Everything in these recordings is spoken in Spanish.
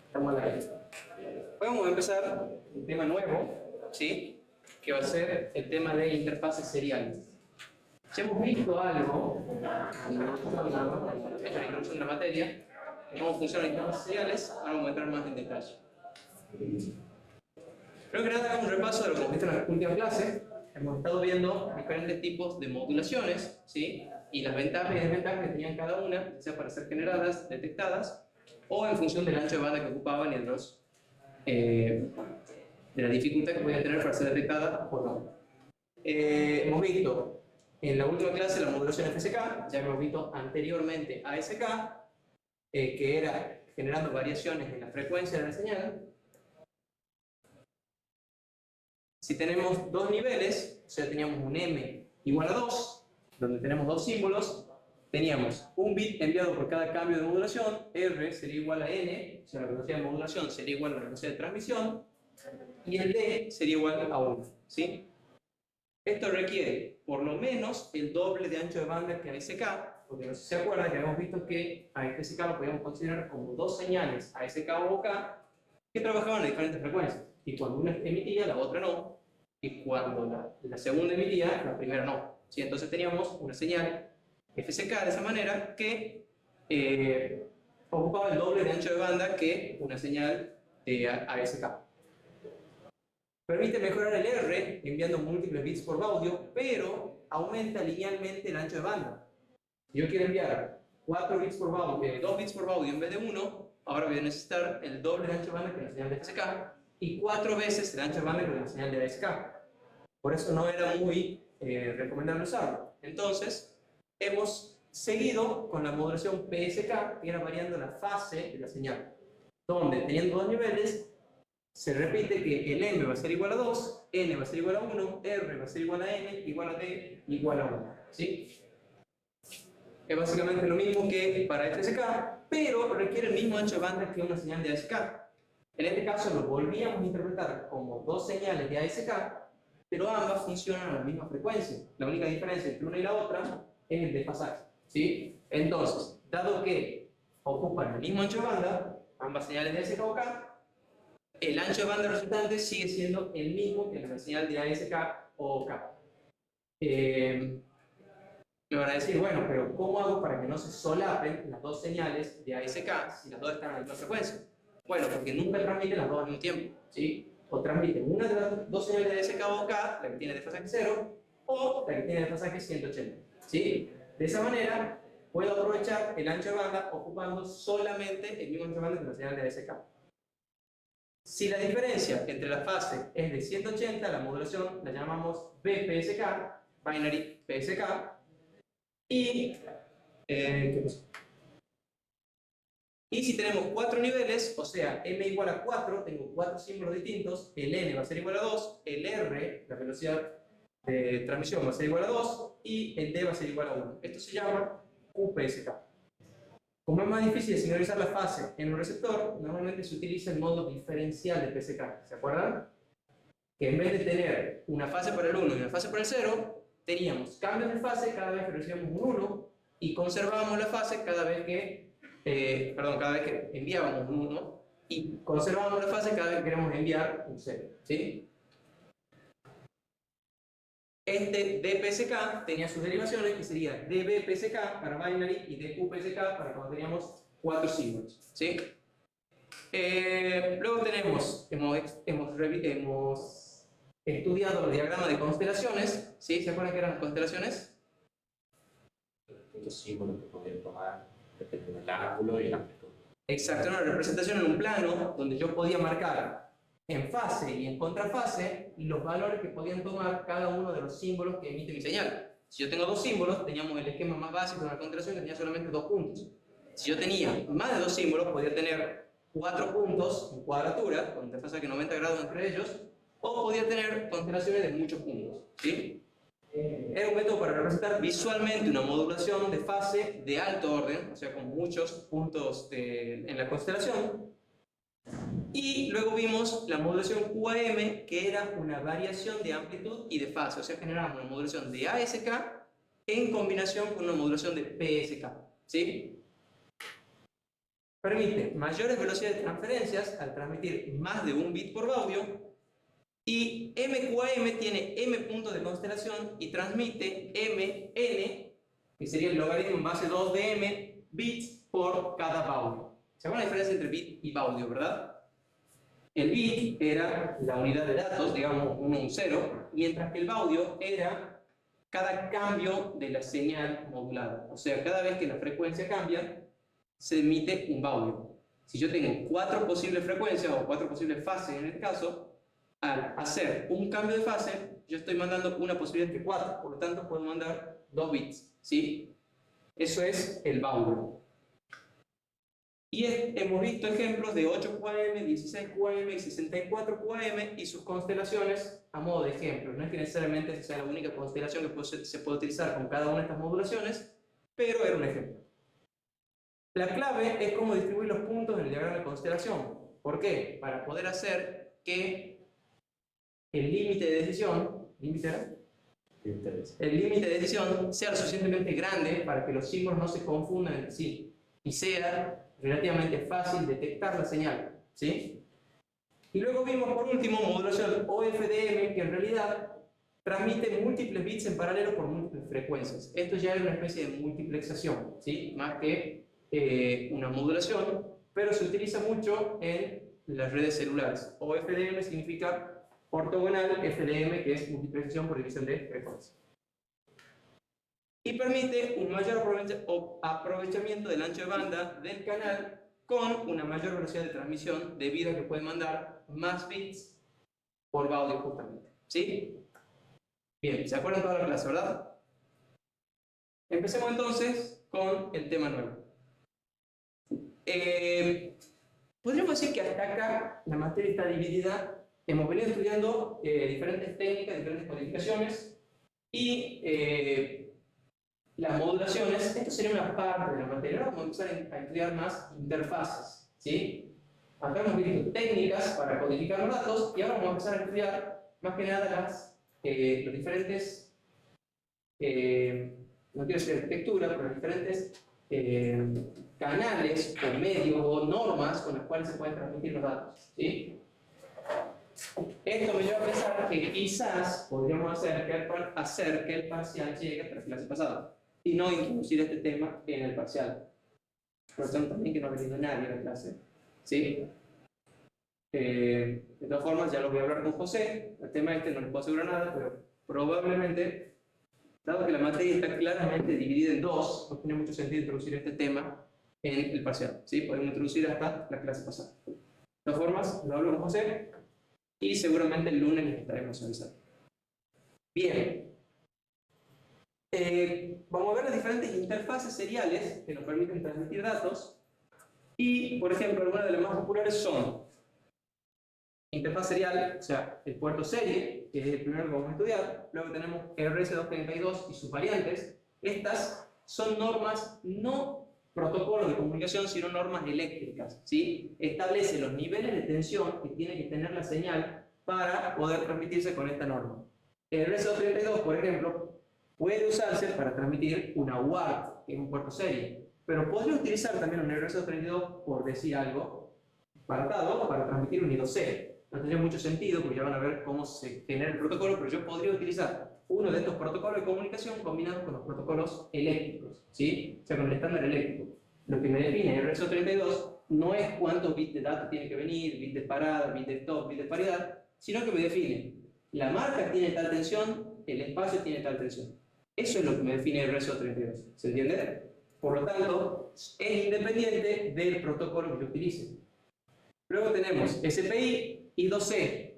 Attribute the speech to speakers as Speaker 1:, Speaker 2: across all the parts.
Speaker 1: Estamos al aire. Hoy vamos a empezar un tema nuevo, ¿sí? Que va a ser el tema de interfaces seriales. Ya hemos visto algo en la introducción de la materia, de cómo funcionan las interfaces seriales. Ahora vamos a entrar más en detalle. Primero que nada, hagamos un repaso de lo que hemos visto en las últimas clases. Hemos estado viendo diferentes tipos de modulaciones, ¿sí? Y las ventajas y desventajas que tenían cada una, ya sea para ser generadas, detectadas, o en función del ancho de banda que ocupaban y de la dificultad que podían tener para ser detectada o no. Hemos visto en la última clase la modulación FSK, ya hemos visto anteriormente ASK, que era generando variaciones en la frecuencia de la señal. Si tenemos dos niveles, o sea, teníamos un M igual a 2, donde tenemos dos símbolos, teníamos un bit enviado por cada cambio de modulación, R sería igual a N, o sea, la velocidad de modulación sería igual a la velocidad de transmisión, y el D sería igual a 1, ¿sí? Esto requiere por lo menos el doble de ancho de banda que ASK, porque no sé si se acuerdan que habíamos visto que a ASK lo podíamos considerar como dos señales ASK o OK que trabajaban a diferentes frecuencias, y cuando una emitía, la otra no, y cuando la segunda emitía, la primera no, ¿sí? Entonces teníamos una señal FSK de esa manera que ocupaba el doble de ancho de banda que una señal de ASK. Permite mejorar el R enviando múltiples bits por audio, pero aumenta linealmente el ancho de banda. Si yo quiero enviar 4 bits por audio, 2 bits por audio en vez de 1, ahora voy a necesitar el doble de ancho de banda que la señal de FSK y 4 veces el ancho de banda que la señal de ASK. Por eso no era muy recomendable usarlo. Entonces, hemos seguido con la modulación PSK, que era variando la fase de la señal, donde teniendo dos niveles, se repite que el M va a ser igual a 2, N va a ser igual a 1, R va a ser igual a N, igual a D, igual a 1. ¿Sí? Es básicamente lo mismo que para FSK, pero requiere el mismo ancho de banda que una señal de ASK. En este caso lo volvíamos a interpretar como dos señales de ASK, pero ambas funcionan a la misma frecuencia. La única diferencia entre una y la otra es el desfasaje. ¿Sí? Entonces, dado que ocupan el mismo ancho de banda, ambas señales de ASK o OK, el ancho de banda resultante sigue siendo el mismo que la señal de ASK o OK. Me van a decir, bueno, pero ¿cómo hago para que no se solapen las dos señales de ASK si las dos están a la misma frecuencia? Bueno, porque nunca transmiten las dos al mismo tiempo, ¿sí? O transmiten una de las dos señales de ASK o OK, la que tiene desfasaje 0, o la que tiene desfasaje 180, ¿sí? De esa manera, puedo aprovechar el ancho de banda ocupando solamente el mismo ancho de banda que la señal de ASK. Si la diferencia entre la fase es de 180, la modulación la llamamos BPSK, Binary PSK, ¿qué pasó? Y si tenemos 4 niveles, o sea, M igual a 4, tengo 4 símbolos distintos, el N va a ser igual a 2, el R, la velocidad de transmisión, va a ser igual a 2, y el D va a ser igual a 1. Esto se llama QPSK. Como es más difícil de sincronizar la fase en un receptor, normalmente se utiliza el modo diferencial de PSK. ¿Se acuerdan? Que en vez de tener una fase para el 1 y una fase para el 0, teníamos cambios de fase cada vez que recibíamos un 1 y conservábamos la fase cada vez que, cada vez que enviábamos un 1 y conservábamos la fase cada vez que queremos enviar un 0. ¿Sí? Este DPSK tenía sus derivaciones, que sería DBPSK para binary y DQPSK para cuando teníamos 4 símbolos. ¿Sí? Luego hemos estudiado los diagramas de constelaciones. ¿Sí? ¿Se acuerdan qué eran las constelaciones?
Speaker 2: Los símbolos que podían tomar dependiendo del ángulo y la amplitud.
Speaker 1: Exacto, una representación en un plano donde yo podía marcar en fase y en contrafase los valores que podían tomar cada uno de los símbolos que emite mi señal. Si yo tengo dos símbolos, teníamos el esquema más básico de una constelación que tenía solamente 2 puntos. Si yo tenía más de 2 símbolos, podía tener 4 puntos en cuadratura, con desfasaje 90 grados entre ellos, o podía tener constelaciones de muchos puntos. ¿Sí? Era un método para representar visualmente una modulación de fase de alto orden, o sea, con muchos puntos en la constelación. Y luego vimos la modulación QAM, que era una variación de amplitud y de fase, o sea, generamos una modulación de ASK en combinación con una modulación de PSK. ¿Sí? permite mayores velocidades de transferencias al transmitir más de un bit por audio, y MQAM tiene m puntos de constelación y transmite mn, que sería el logaritmo en base 2 de m bits por cada baudio. ¿Se acuerdan la diferencia entre bit y baudio, verdad? El bit era la unidad de datos, digamos 1 un 0, mientras que el baudio era cada cambio de la señal modulada. O sea, cada vez que la frecuencia cambia, se emite un baudio. Si yo tengo 4 posibles frecuencias o 4 posibles fases en este caso, al hacer un cambio de fase, yo estoy mandando una posibilidad de 4, por lo tanto puedo mandar 2 bits, ¿sí? Eso es el baudio. Y hemos visto ejemplos de 8 QAM, 16 QAM y 64 QAM y sus constelaciones a modo de ejemplo. No es que necesariamente sea la única constelación que se puede utilizar con cada una de estas modulaciones, pero era un ejemplo. La clave es cómo distribuir los puntos en el diagrama de constelación. ¿Por qué? Para poder hacer que el límite de decisión, el límite de decisión sea lo suficientemente grande para que los símbolos no se confundan entre sí y sea relativamente fácil detectar la señal, ¿sí? Y luego vimos por último modulación OFDM, que en realidad transmite múltiples bits en paralelo por múltiples frecuencias. Esto ya es una especie de multiplexación, ¿sí? Más que una modulación, pero se utiliza mucho en las redes celulares. OFDM significa ortogonal, FDM, que es multiplexación por división de frecuencia. Y permite un mayor aprovechamiento del ancho de banda del canal con una mayor velocidad de transmisión debido a que puede mandar más bits por baudio justamente, ¿sí? Bien, ¿se acuerdan toda la clase, verdad? Empecemos entonces con el tema nuevo. Podríamos decir que hasta acá la materia está dividida. Hemos venido estudiando diferentes técnicas, diferentes codificaciones y las modulaciones. Esto sería una parte de la materia. Ahora vamos a empezar a estudiar más interfaces, ¿sí? Acá hemos visto técnicas para codificar los datos y ahora vamos a empezar a estudiar más que nada los diferentes, no quiero decir arquitectura, pero los diferentes canales o medios o normas con las cuales se pueden transmitir los datos, ¿sí? Esto me lleva a pensar que quizás podríamos hacer que el parcial llegue hasta la clase pasada y no introducir este tema en el parcial. Por lo tanto, también que no ha venido nadie a la clase, ¿sí? De todas formas, ya lo voy a hablar con José. El tema no les puedo asegurar nada, pero probablemente, dado que la materia está claramente dividida en dos, no tiene mucho sentido introducir este tema en el parcial, ¿sí? Podemos introducir hasta la clase pasada. De todas formas, lo hablo con José y seguramente el lunes les estaremos avisando. Bien. Vamos a ver las diferentes interfaces seriales que nos permiten transmitir datos y, por ejemplo, algunas de las más populares son interfaz serial, o sea, el puerto serie, que es el primero que vamos a estudiar. Luego tenemos RS232 y sus variantes. Estas son normas, no protocolos de comunicación, sino normas eléctricas, ¿sí? Establece los niveles de tensión que tiene que tener la señal para poder transmitirse con esta norma. El RS232, por ejemplo, puede usarse para transmitir una UART, que es un puerto serie, pero podría utilizar también un RS232, por decir algo, apartado para transmitir un I2C. No tendría mucho sentido, porque ya van a ver cómo se genera el protocolo, pero yo podría utilizar uno de estos protocolos de comunicación combinados con los protocolos eléctricos, ¿sí? O sea, con el estándar eléctrico. Lo que me define el RS232 no es cuántos bits de datos tiene que venir, bits de parada, bits de stop, bits de paridad, sino que me define la marca tiene tal tensión, el espacio tiene tal tensión. Eso es lo que me define el RS232. ¿Se entiende? Por lo tanto, es independiente del protocolo que yo utilice. Luego tenemos SPI, I2C,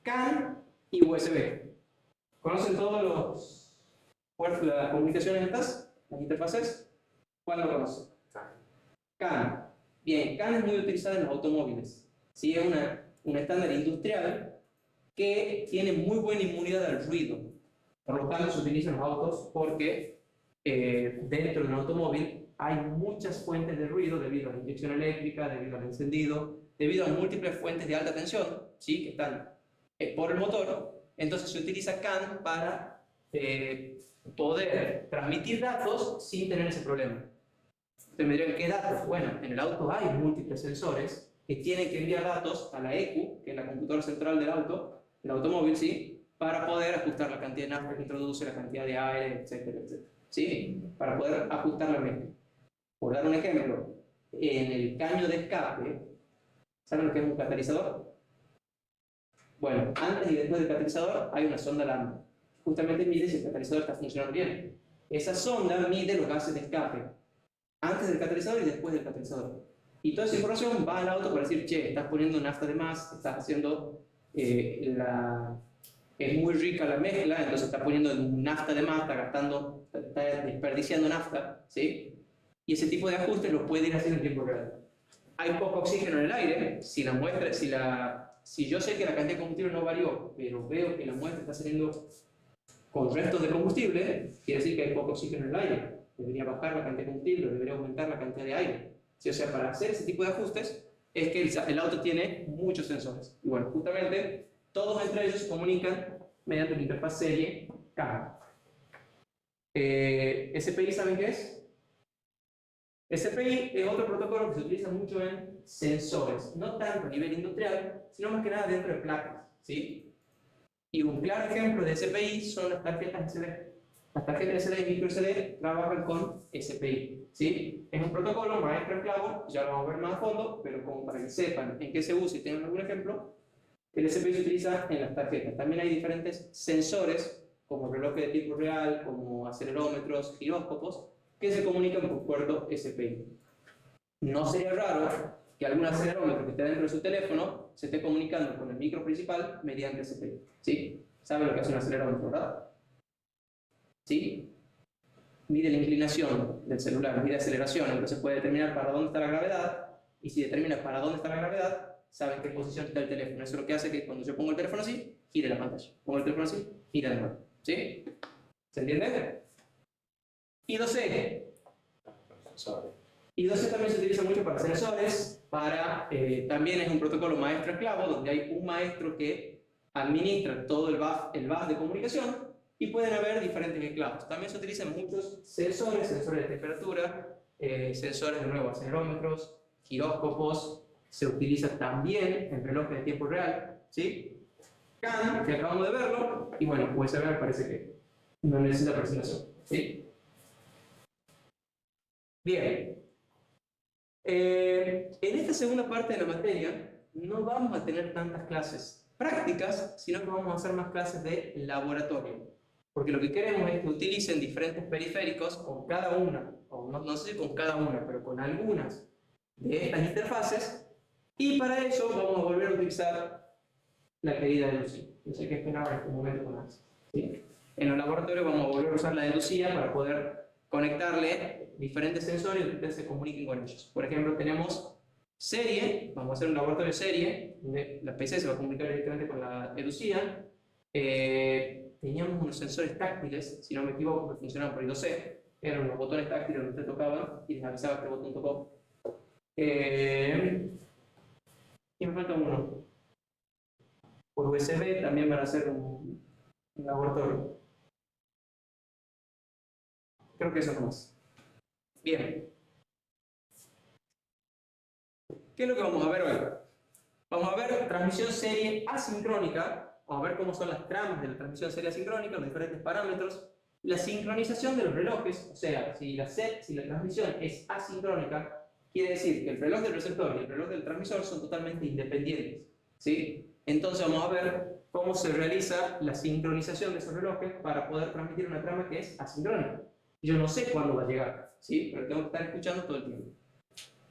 Speaker 1: CAN y USB. ¿Conocen todos las comunicaciones estas? ¿Las interfaces? ¿Cuál lo conoce? CAN. Bien, CAN es muy utilizada en los automóviles. ¿Sí? Es un estándar industrial que tiene muy buena inmunidad al ruido. Por lo tanto, se utiliza en los autos porque dentro de un automóvil hay muchas fuentes de ruido debido a la inyección eléctrica, debido al encendido, debido a múltiples fuentes de alta tensión, ¿sí? Que están por el motor. Entonces se utiliza CAN para poder transmitir datos sin tener ese problema. Ustedes me dirán, ¿qué datos? Bueno, en el auto hay múltiples sensores que tienen que enviar datos a la ECU, que es la computadora central del auto, del automóvil, ¿sí? Para poder ajustar la cantidad de nafta que introduce, la cantidad de aire, etcétera, etcétera. ¿Sí? Para poder ajustar la mezcla. Por dar un ejemplo, en el caño de escape, ¿saben lo que es un catalizador? Bueno, antes y después del catalizador hay una sonda lambda. Justamente mide si el catalizador está funcionando bien. Esa sonda mide los gases de escape, antes del catalizador y después del catalizador. Y toda esa información va al auto para decir, che, estás poniendo nafta de más, estás haciendo es muy rica la mezcla, entonces está poniendo nafta de más, está gastando, está desperdiciando nafta, ¿sí? Y ese tipo de ajustes los puede ir haciendo en tiempo real. Hay poco oxígeno en el aire, si yo sé que la cantidad de combustible no varió, pero veo que la muestra está saliendo con restos de combustible, quiere decir que hay poco oxígeno en el aire. Debería bajar la cantidad de combustible, debería aumentar la cantidad de aire. ¿Sí? O sea, para hacer ese tipo de ajustes, es que el auto tiene muchos sensores. Y bueno, justamente, todos entre ellos se comunican mediante una interfaz serie CAN. SPI, ¿saben qué es? SPI es otro protocolo que se utiliza mucho en sensores, no tanto a nivel industrial, sino más que nada dentro de placas, ¿sí? Y un claro ejemplo de SPI son las tarjetas SD. Las tarjetas SD y micro SD trabajan con SPI, ¿sí? Es un protocolo maestro-esclavo, ya lo vamos a ver más a fondo, pero como para que sepan en qué se usa y tengan algún ejemplo, el SPI se utiliza en las tarjetas. También hay diferentes sensores, como relojes de tiempo real, como acelerómetros, giróscopos, que se comunican por puerto SPI. No sería raro que algún acelerómetro que esté dentro de su teléfono se esté comunicando con el micro principal mediante SPI. ¿Sí? ¿Saben lo que hace un acelerómetro, verdad? ¿Sí? Mide la inclinación del celular, mide aceleración, entonces puede determinar para dónde está la gravedad, y si determina para dónde está la gravedad, sabe en qué posición está el teléfono. Eso es lo que hace que cuando yo pongo el teléfono así, gire la pantalla. Pongo el teléfono así, gira de nuevo. ¿Sí? ¿Se entiende? I2C. I2C también se utiliza mucho para sensores, también es un protocolo maestro-esclavo, donde hay un maestro que administra todo el bus de comunicación, y pueden haber diferentes esclavos. También se utilizan muchos sensores, sensores de temperatura, sensores de nuevo, acelerómetros, giróscopos, se utiliza también en relojes de tiempo real, ¿sí? CAN, que acabamos de verlo, y bueno, USB parece que no necesita presentación, ¿sí? Bien. En esta segunda parte de la materia no vamos a tener tantas clases prácticas, sino que vamos a hacer más clases de laboratorio. Porque lo que queremos es que utilicen diferentes periféricos con cada una, o no sé si con cada una, pero con algunas de estas interfaces, y para eso vamos a volver a utilizar la querida de Lucía. Yo sé que esperaba en este momento con más. ¿Sí? En el laboratorio vamos a volver a usar la de Lucía para poder conectarle diferentes sensores y que ustedes se comuniquen con ellos. Por ejemplo, tenemos serie, vamos a hacer un laboratorio serie, donde la PC se va a comunicar directamente con la de Lucía. Teníamos unos sensores táctiles, si no me equivoco, que funcionaban por I2C, eran unos botones táctiles donde usted tocaban y les avisaba que el botón tocó. Y me falta uno. Por USB también van a hacer un laboratorio. Creo que eso no más. Bien. ¿Qué es lo que vamos a ver hoy? Vamos a ver transmisión serie asincrónica. Vamos a ver cómo son las tramas de la transmisión serie asincrónica, los diferentes parámetros. La sincronización de los relojes, o sea, si la transmisión es asincrónica, quiere decir que el reloj del receptor y el reloj del transmisor son totalmente independientes, ¿sí? Entonces vamos a ver cómo se realiza la sincronización de esos relojes para poder transmitir una trama que es asincrónica. Yo no sé cuándo va a llegar, ¿sí? Pero tengo que estar escuchando todo el tiempo.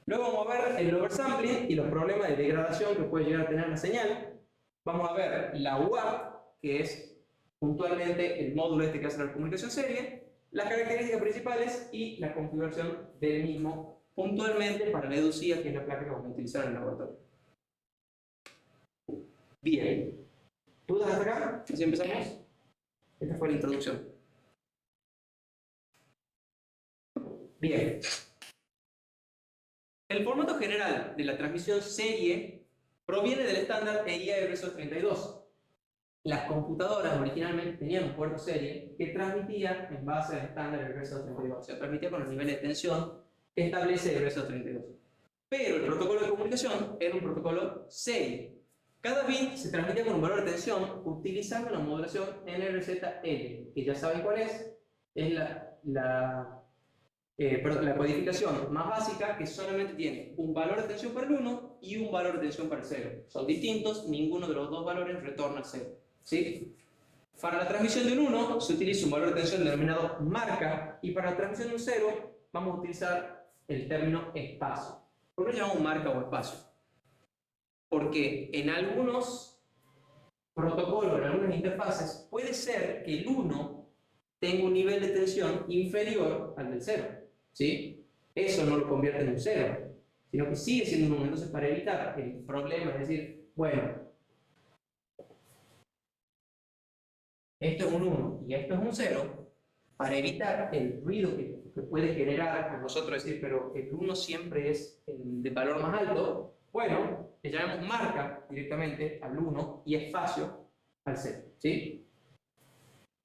Speaker 1: Luego vamos a ver el oversampling y los problemas de degradación que puede llegar a tener la señal. Vamos a ver la UART, que es puntualmente el módulo este que hace la comunicación serie, las características principales y la configuración del mismo, puntualmente para la EDUCIA, que es la placa que vamos a utilizar en el laboratorio. Bien. ¿Dudas hasta acá? ¿Así empezamos? Esta fue la introducción. Bien. El formato general de la transmisión serie proviene del estándar EIA RS-232. Las computadoras originalmente tenían un puerto serie que transmitía en base al estándar RS-232, o sea, transmitía con los niveles de tensión establece el RS-232. Pero el protocolo de comunicación era un protocolo serie. Cada bit se transmitía con un valor de tensión utilizando una modulación NRZ-L, que ya saben cuál es la codificación más básica, que solamente tiene un valor de tensión para el 1 y un valor de tensión para el 0. Son distintos, ninguno de los dos valores retorna al 0. ¿Sí? Para la transmisión de un 1 se utiliza un valor de tensión denominado marca, y para la transmisión de un 0 vamos a utilizar el término espacio. ¿Por qué lo llamamos marca o espacio? Porque en algunos protocolos, en algunas interfaces, puede ser que el 1 tenga un nivel de tensión inferior al del 0. ¿Sí? Eso no lo convierte en un 0, sino que sigue siendo un 1. Entonces, para evitar el problema, es decir, bueno, esto es un 1 y esto es un 0, para evitar el ruido que puede generar a nosotros decir, pero el 1 siempre es el de valor más alto, bueno, le llamamos marca directamente al 1 y espacio al 0. ¿Sí?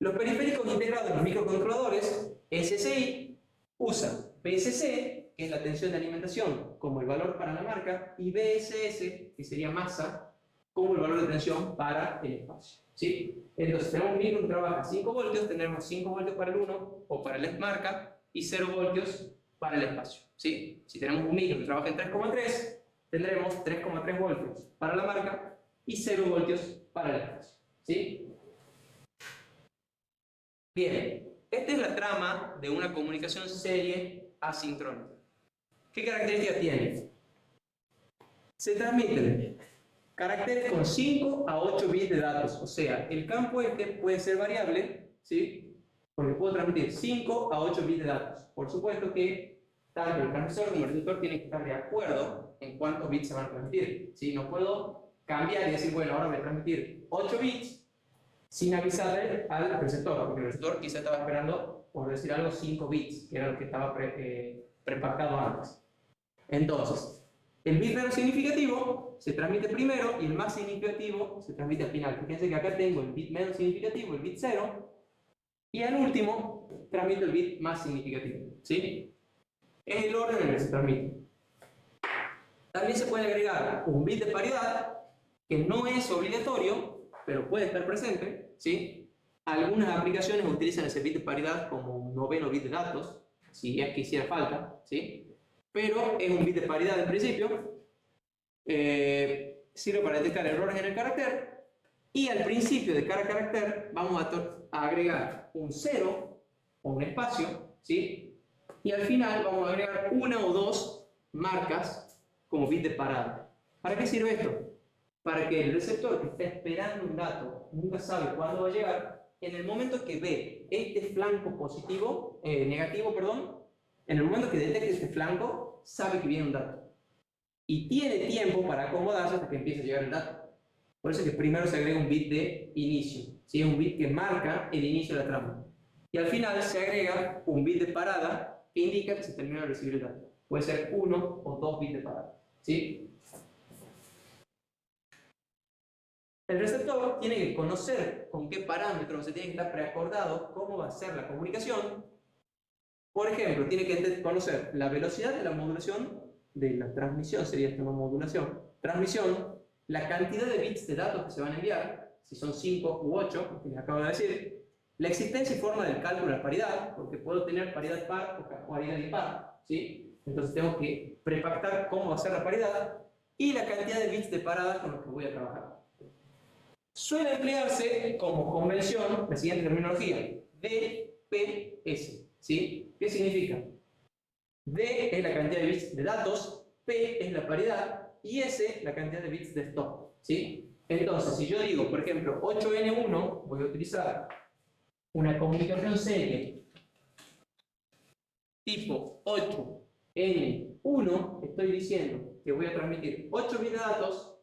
Speaker 1: Los periféricos integrados en los microcontroladores, SSI, usan PSC, que es la tensión de alimentación, como el valor para la marca, y BSS, que sería masa, como el valor de tensión para el espacio. ¿Sí? Entonces, tenemos un micro que trabaja a 5 voltios, tendremos 5 voltios para el 1 o para la marca y 0 voltios para el espacio. ¿Sí? Si tenemos un micro que trabaja en 3,3, tendremos 3,3 voltios para la marca y 0 voltios para el espacio. ¿Sí? Bien, esta es la trama de una comunicación serie asincrónica. ¿Qué características tiene? Se transmiten caracteres con 5 a 8 bits de datos, o sea, el campo este puede ser variable, ¿sí? Porque puedo transmitir 5 a 8 bits de datos. Por supuesto que tanto el transmisor como el receptor tienen que estar de acuerdo en cuántos bits se van a transmitir, ¿sí? No puedo cambiar y decir, bueno, ahora voy a transmitir 8 bits sin avisarle al receptor, porque el receptor quizá estaba esperando, por decir algo, 5 bits, que era lo que estaba prepactado antes. Entonces, el bit menos significativo se transmite primero y el más significativo se transmite al final. Fíjense que acá tengo el bit menos significativo, el bit 0, y al último transmito el bit más significativo. ¿Sí? Es el orden en el que se transmite. También se puede agregar un bit de paridad, que no es obligatorio, pero puede estar presente. ¿Sí? Algunas aplicaciones utilizan ese bit de paridad como un noveno bit de datos, si es que hiciera falta. ¿Sí? Pero es un bit de paridad en principio. Sirve para detectar errores en el carácter, y al principio de cada carácter vamos a agregar un 0 o un espacio, ¿sí? Y al final vamos a agregar una o dos marcas como bit de parada. ¿Para qué sirve esto? Para que el receptor que está esperando un dato nunca sabe cuándo va a llegar. En el momento que ve este flanco negativo, en el momento que detecte este flanco, sabe que viene un dato. Y tiene tiempo para acomodarse hasta que empiece a llegar el dato. Por eso es que primero se agrega un bit de inicio. ¿Sí? Un bit que marca el inicio de la trama. Y al final se agrega un bit de parada que indica que se terminó de recibir el dato. Puede ser 1 o 2 bits de parada. ¿Sí? El receptor tiene que conocer con qué parámetros se tiene que estar preacordado cómo va a ser la comunicación. Por ejemplo, tiene que conocer la velocidad de la modulación de la transmisión, sería esta modulación. Transmisión, la cantidad de bits de datos que se van a enviar, si son 5 u 8, que les acabo de decir, la existencia y forma del cálculo de la paridad, porque puedo tener paridad par o paridad impar, ¿sí? Entonces tengo que prepactar cómo va a ser la paridad, y la cantidad de bits de parada con los que voy a trabajar. Suele emplearse como convención la siguiente terminología: DPS, ¿sí? ¿Qué significa? D es la cantidad de bits de datos, P es la paridad y S la cantidad de bits de stop. ¿Sí? Entonces, si yo digo, por ejemplo, 8N1, voy a utilizar una comunicación serie tipo 8N1, estoy diciendo que voy a transmitir 8 bits de datos,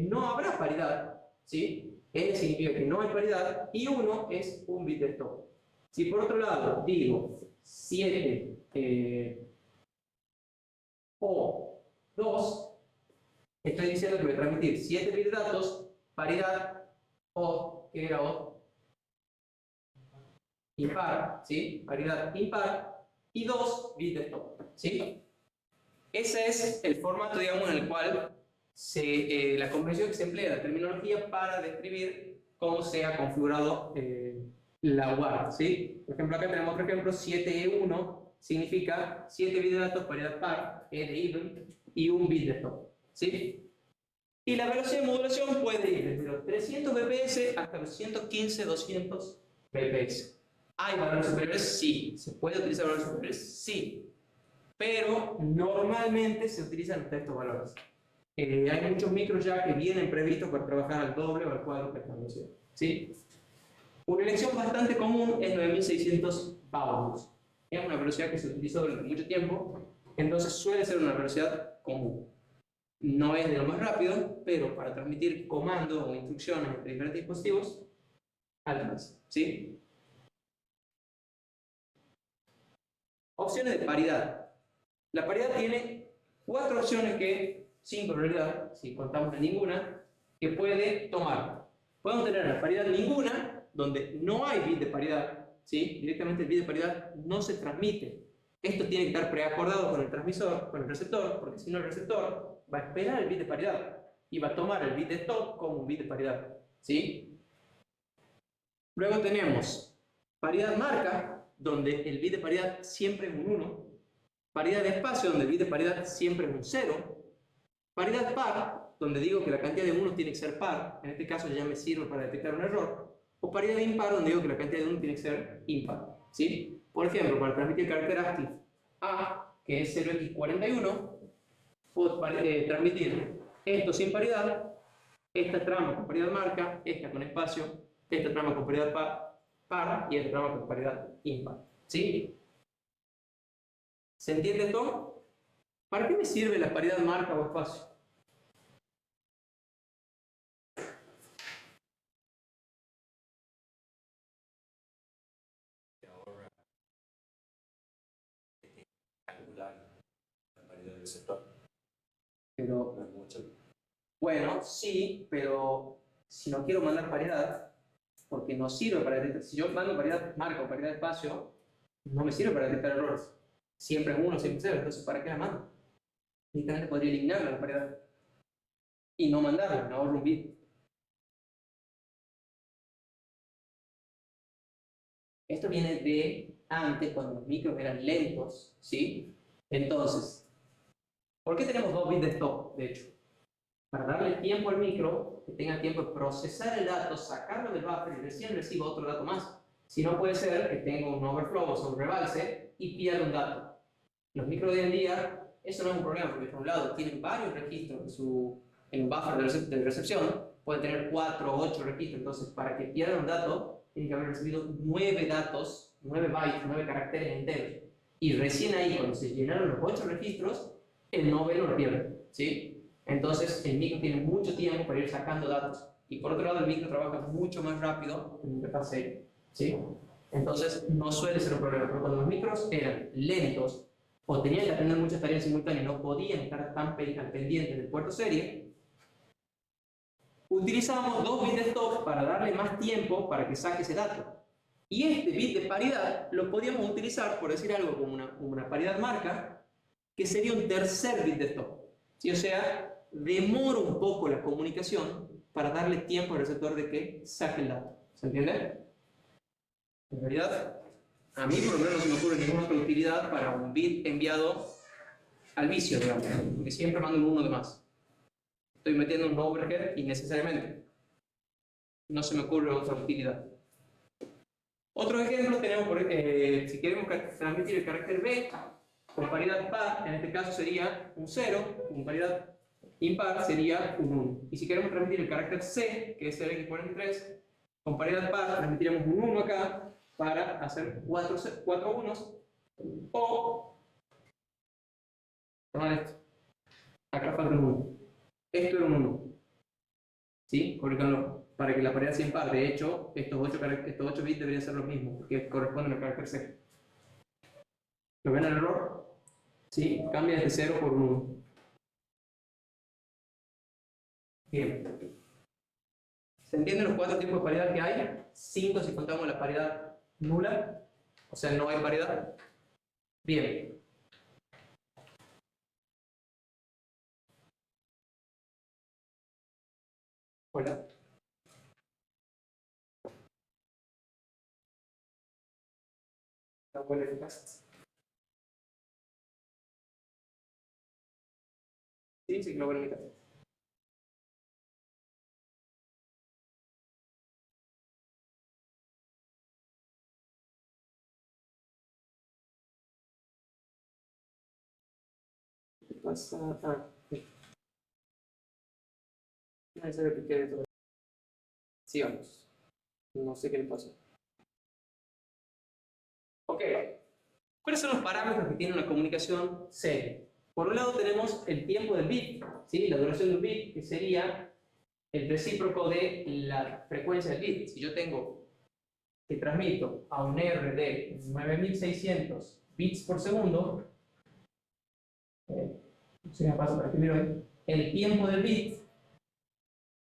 Speaker 1: no habrá paridad, ¿sí? N significa que no hay paridad y 1 es un bit de stop. Si por otro lado digo 7 o 2, estoy diciendo que voy a transmitir 7 bits de datos, paridad o, ¿qué era o? Impar, ¿sí? Paridad impar, y 2 bits de stop, ¿sí? Ese es el formato, digamos, en el cual la convención que se emplea la terminología para describir cómo se ha configurado la UART, ¿sí? Por ejemplo, acá tenemos otro ejemplo, 7E1 significa 7 bits de datos, paridad par, E de even, y 1 bit de stop, ¿sí? Y la velocidad de modulación puede ir desde los 300 bps hasta los 115, 200 bps. ¿Hay valores superiores? Sí. ¿Se puede utilizar valores superiores? Sí. Pero normalmente se utilizan estos valores. Hay muchos micros ya que vienen previstos para trabajar al doble o al cuádruple de esta velocidad, ¿sí? Una elección bastante común es 9600 baudos. Es una velocidad que se utilizó durante mucho tiempo, entonces suele ser una velocidad común. No es de lo más rápido, pero para transmitir comandos o instrucciones entre diferentes dispositivos, alcanza, ¿sí? Opciones de paridad. La paridad tiene 4 opciones que, 5 en realidad, si contamos en ninguna, que puede tomar. Podemos tener la paridad ninguna, donde no hay bit de paridad, ¿sí? Directamente el bit de paridad no se transmite. Esto tiene que estar preacordado con el transmisor, con el receptor, porque si no el receptor va a esperar el bit de paridad y va a tomar el bit de stop como un bit de paridad, ¿sí? Luego tenemos paridad marca, donde el bit de paridad siempre es un 1, paridad de espacio, donde el bit de paridad siempre es un 0, paridad par, donde digo que la cantidad de 1 tiene que ser par, en este caso ya me sirve para detectar un error, o paridad impar, donde digo que la cantidad de 1 tiene que ser impar, ¿sí? Por ejemplo, para transmitir el carácter ASCII A, que es 0x41, puedo transmitir esto sin paridad, esta trama con paridad marca, esta con espacio, esta trama con paridad par y esta trama con paridad impar, ¿sí? ¿Se entiende esto? ¿Para qué me sirve la paridad marca o espacio?
Speaker 2: Calcular la paridad del sector.
Speaker 1: Pero,
Speaker 2: No es mucho.
Speaker 1: bueno, sí, pero si no quiero mandar paridad, porque no sirve para detectar, si yo mando paridad marca o paridad espacio, no me sirve para detectar errores. Siempre es 1, siempre es 0, entonces ¿para qué la mando? Directamente podría eliminarla la paridad y no mandarla, me ahorro un bit. Esto viene de antes, cuando los micros eran lentos, ¿sí? Entonces, ¿por qué tenemos 2 bits de stop, de hecho? Para darle tiempo al micro, que tenga tiempo de procesar el dato, sacarlo del buffer y recién reciba otro dato más. Si no, puede ser que tenga un overflow, o sea, un rebalse, y pierda un dato. Los micros de hoy en día, eso no es un problema, porque por un lado tienen varios registros en un buffer de recepción, pueden tener 4 o 8 registros, entonces para que pierda un dato, tiene que haber recibido 9 datos, 9 bytes, 9 caracteres enteros. Y recién ahí, cuando se llenaron los 8 registros, el noveno lo pierde, ¿sí? Entonces el micro tiene mucho tiempo para ir sacando datos. Y por otro lado, el micro trabaja mucho más rápido en interfaz serie, ¿sí? Entonces no suele ser un problema, pero cuando los micros eran lentos o tenían que atender muchas tareas simultáneas y no podían estar tan pendientes del puerto serie, utilizábamos 2 bits de stop para darle más tiempo para que saque ese dato. Y este bit de paridad lo podíamos utilizar, por decir algo, como una paridad marca, que sería un tercer bit de stop, ¿sí? O sea, demora un poco la comunicación para darle tiempo al receptor de que saque el dato. ¿Se entiende? En realidad, a mí por lo menos no se me ocurre ninguna otra utilidad para un bit enviado al vicio, digamos, porque siempre mando un 1 de más. Estoy metiendo un overhead innecesariamente. No se me ocurre otra utilidad. Otro ejemplo tenemos, si queremos transmitir el carácter B con paridad par, en este caso sería un 0, con paridad impar sería un 1. Y si queremos transmitir el carácter C, que es el X43, con paridad par transmitiremos un 1 acá para hacer 4 unos, o tomar esto, acá falta un 1. Esto era un 1, ¿sí? Colocarlo para que la paridad sea impar. De hecho, estos 8 bits deberían ser los mismos, porque corresponden al carácter C. ¿Lo ven el error? ¿Sí? Cambia este 0 por un 1. Bien. ¿Se entienden los 4 tipos de paridad que hay? 5 si contamos la paridad nula, o sea, no hay paridad. Bien. Hola. ¿Está bueno el cast? Sí, sí, lo bueno el cast. ¿Qué pasa? Ah, sí. No es necesario que quede todo. Sigamos. No sé qué le pasó. Ok. ¿Cuáles son los parámetros que tiene una comunicación seria? Por un lado tenemos el tiempo del bit, ¿sí? La duración de un bit, que sería el recíproco de la frecuencia del bit. Si yo tengo que transmito a un R de 9600 bits por segundo, si me paso para escribir hoy, el tiempo del bit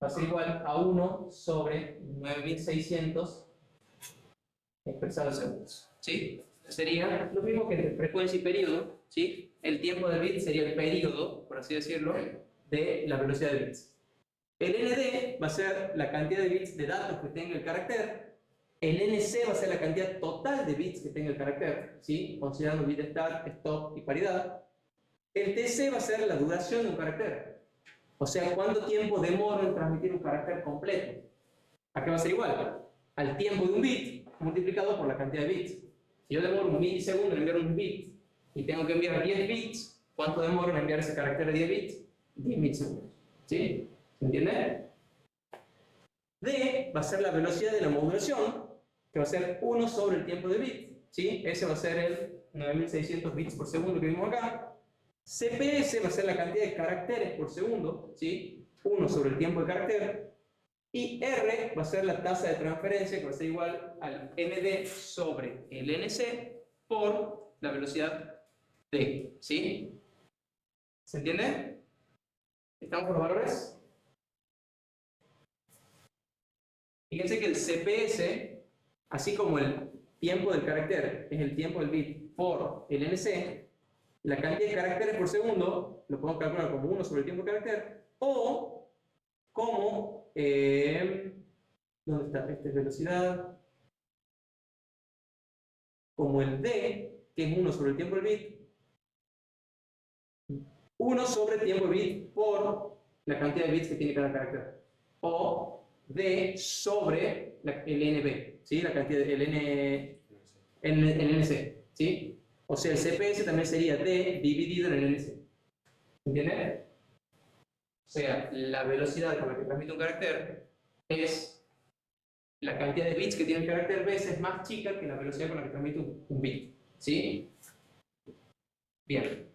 Speaker 1: va a ser igual a 1 sobre 9600 expresado en segundos. ¿Sí? Sería lo mismo que entre frecuencia y periodo, ¿sí? El tiempo del bit sería el periodo, por así decirlo, de la velocidad de bits. El ND va a ser la cantidad de bits de datos que tenga el carácter. El NC va a ser la cantidad total de bits que tenga el carácter, ¿sí? Considerando bit start, stop y paridad. El TC va a ser la duración de un carácter. O sea, cuánto tiempo demoro en transmitir un carácter completo. ¿A qué va a ser igual? Al tiempo de un bit multiplicado por la cantidad de bits. Si yo demoro un milisegundo en enviar un bit y tengo que enviar 10 bits, ¿cuánto demoro en enviar ese carácter de 10 bits? 10 milisegundos. ¿Sí? ¿Se entiende? D va a ser la velocidad de la modulación, que va a ser 1 sobre el tiempo de bit. ¿Sí? Ese va a ser el 9600 bits por segundo que vimos acá. CPS va a ser la cantidad de caracteres por segundo, ¿sí? 1 sobre el tiempo de carácter. Y R va a ser la tasa de transferencia, que va a ser igual al ND sobre el NC por la velocidad D. ¿Sí? ¿Se entiende? ¿Estamos con los valores? Fíjense que el CPS, así como el tiempo del carácter es el tiempo del bit por el NC, la cantidad de caracteres por segundo lo podemos calcular como 1 sobre el tiempo de carácter o como, ¿dónde está? Esta es velocidad, como el D, que es 1 sobre el tiempo del bit, 1 sobre el tiempo de bit por la cantidad de bits que tiene cada carácter, o D sobre el NB, ¿sí? La cantidad del el NC, ¿sí? O sea, el CPS también sería D dividido en el NC. ¿Entiendes? O sea, la velocidad con la que transmite un carácter es la cantidad de bits que tiene el carácter veces más chica que la velocidad con la que transmite un bit. ¿Sí? Bien.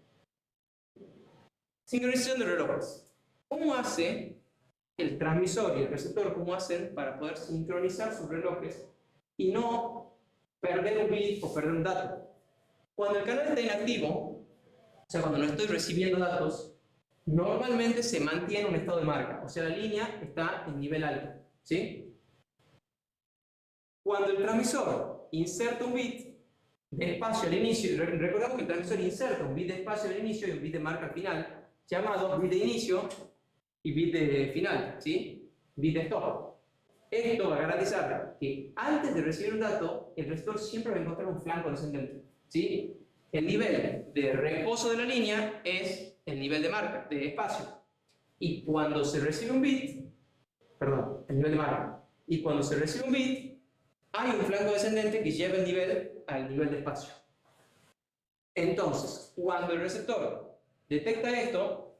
Speaker 1: Sincronización de relojes. ¿Cómo hace el transmisor y el receptor, cómo hacen para poder sincronizar sus relojes y no perder un bit o perder un dato? Cuando el canal está inactivo, o sea, cuando no estoy recibiendo datos, normalmente se mantiene un estado de marca, o sea, la línea está en nivel alto, ¿sí? Cuando el transmisor inserta un bit de espacio al inicio, recordemos que el transmisor inserta un bit de espacio al inicio y un bit de marca al final, llamado bit de inicio y bit de final, ¿sí? Bit de stop. Esto va a garantizar que antes de recibir un dato, el receptor siempre va a encontrar un flanco descendente, ¿sí? El nivel de reposo de la línea es el nivel de marca, de espacio. Y cuando se recibe un bit, perdón, el nivel de marca. Y cuando se recibe un bit, hay un flanco descendente que lleva el nivel al nivel de espacio. Entonces, cuando el receptor detecta esto,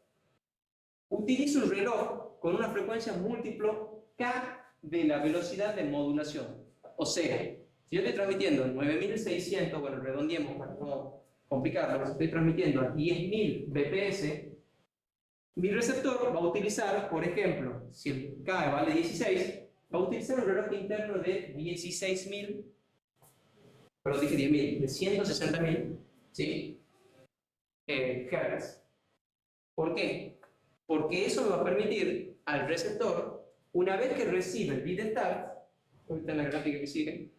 Speaker 1: utiliza un reloj con una frecuencia múltiplo K de la velocidad de modulación. O sea, si yo estoy transmitiendo 9600, bueno, redondeemos para no complicarlo, estoy transmitiendo a 10.000 bps, mi receptor va a utilizar, por ejemplo, si el K vale 16, va a utilizar un reloj interno de 16.000, perdón, dije 10.000, de 160.000, ¿sí? Hertz. ¿Por qué? Porque eso me va a permitir al receptor, una vez que recibe el bit de start, ahorita en la gráfica que sigue,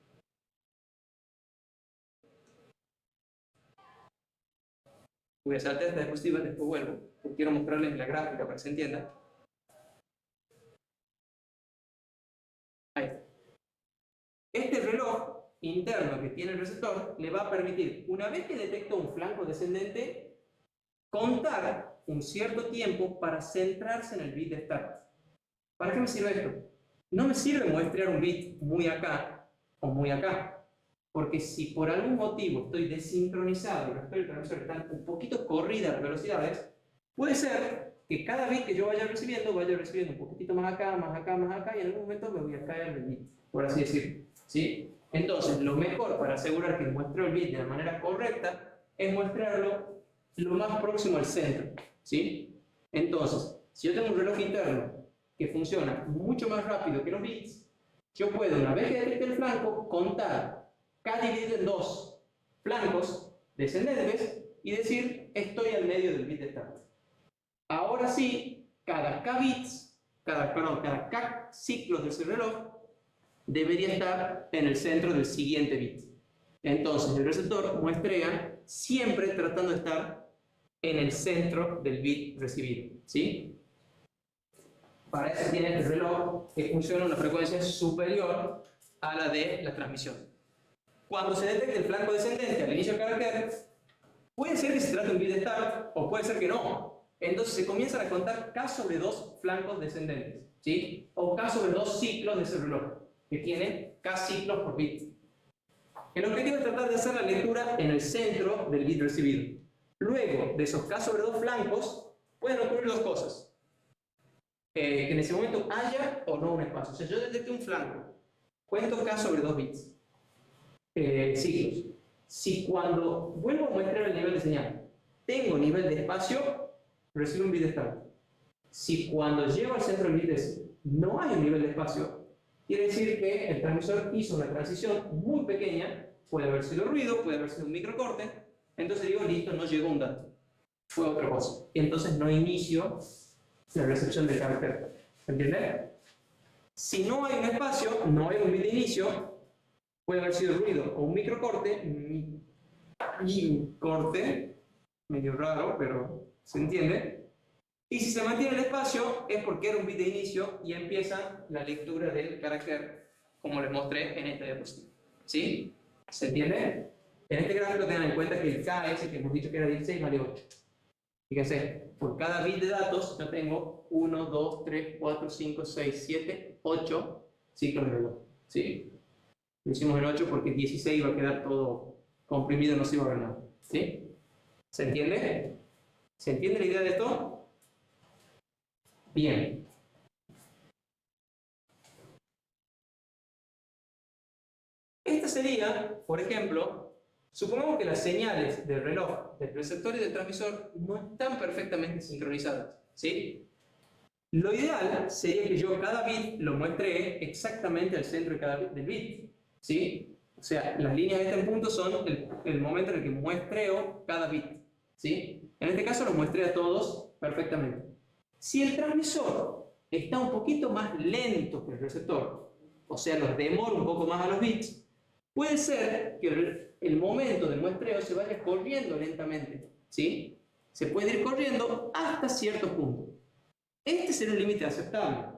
Speaker 1: Voy a saltar esta diapositiva, después vuelvo, porque quiero mostrarles la gráfica para que se entienda. Ahí está. Este reloj interno que tiene el receptor le va a permitir, una vez que detecta un flanco descendente, contar un cierto tiempo para centrarse en el bit de start. ¿Para qué me sirve esto? No me sirve muestrear un bit muy acá o muy acá, porque si por algún motivo estoy desincronizado y los transmisores están un poquito corridas las velocidades, puede ser que cada bit que yo vaya recibiendo un poquitito más acá, más acá, más acá, y en algún momento me voy a caer del bit, por así decirlo, ¿sí? Entonces, lo mejor para asegurar que muestro el bit de la manera correcta es muestrarlo lo más próximo al centro, ¿sí? Entonces, si yo tengo un reloj interno que funciona mucho más rápido que los bits, yo puedo, una vez que detecte el flanco, contar K dividido en dos flancos descendentes y decir, estoy al medio del bit de start. Ahora sí, cada K bits, cada K ciclos de ese reloj debería estar en el centro del siguiente bit. Entonces, el receptor muestrea siempre tratando de estar en el centro del bit recibido, ¿sí? Para eso tiene el reloj que funciona a una frecuencia superior a la de la transmisión. Cuando se detecte el flanco descendente al inicio del carácter, puede ser que se trate de un bit de start o puede ser que no. Entonces se comienzan a contar K sobre 2 flancos descendentes, ¿sí? O K sobre 2 ciclos de ese reloj, que tiene K ciclos por bit. El objetivo es tratar de hacer la lectura en el centro del bit recibido. Luego, de esos K sobre 2 flancos, pueden ocurrir dos cosas. Que en ese momento haya o no un espacio. O sea, yo detecté un flanco, cuento K sobre 2 bits, ciclos. Si cuando vuelvo a muestrar el nivel de señal, tengo nivel de espacio, recibo un bit de start. Si cuando llego al centro del bit no hay un nivel de espacio, quiere decir que el transmisor hizo una transición muy pequeña, puede haber sido ruido, puede haber sido un microcorte, entonces digo, listo, no llegó un dato, fue otra cosa. Y entonces no inicio la recepción del carácter. ¿Entienden? Si no hay un espacio, no hay un bit de inicio, puede haber sido ruido o un microcorte, corte, medio raro, pero se entiende. Y si se mantiene el espacio, es porque era un bit de inicio y empieza la lectura del carácter, como les mostré en esta diapositiva. ¿Sí? ¿Se entiende? En este gráfico tengan en cuenta que el K ese que hemos dicho que era 16 vale 8. Fíjense, por cada bit de datos yo tengo 1, 2, 3, 4, 5, 6, 7, 8 ciclos de reloj. ¿Sí? Lo hicimos en 8 porque 16 iba a quedar todo comprimido, no se iba a ver nada. ¿Sí? ¿Se entiende? ¿Se entiende la idea de esto? Bien. Esta sería, por ejemplo, supongamos que las señales del reloj, del receptor y del transmisor no están perfectamente sincronizadas, ¿sí? Lo ideal sería que yo cada bit lo muestre exactamente al centro de cada bit del bit, ¿sí? O sea, las líneas de este punto son el momento en el que muestreo cada bit, ¿sí? En este caso los muestré a todos perfectamente. Si el transmisor está un poquito más lento que el receptor, o sea, los demora un poco más a los bits, puede ser que el momento del muestreo se vaya corriendo lentamente, ¿sí? Se puede ir corriendo hasta cierto punto. Este será un límite aceptable,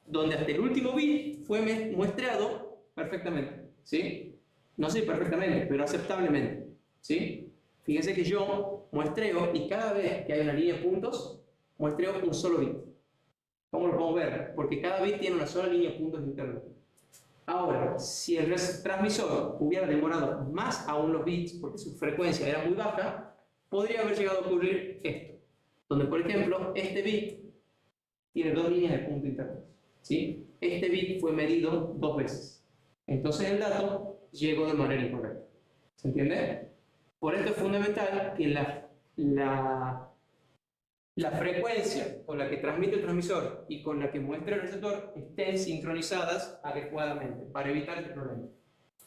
Speaker 1: donde hasta el último bit fue muestreado perfectamente, ¿sí? No sé perfectamente, pero aceptablemente, ¿sí? Fíjense que yo muestreo y cada vez que hay una línea de puntos, muestreo un solo bit. ¿Cómo lo podemos ver? Porque cada bit tiene una sola línea de puntos internos. Ahora, si el transmisor hubiera demorado más aún los bits, porque su frecuencia era muy baja, podría haber llegado a ocurrir esto, donde por ejemplo este bit tiene dos líneas de punto interno, ¿sí? Este bit fue medido 2 veces, entonces el dato llegó de manera incorrecta. ¿Se entiende? Por esto es fundamental que la frecuencia con la que transmite el transmisor y con la que muestra el receptor estén sincronizadas adecuadamente para evitar este problema.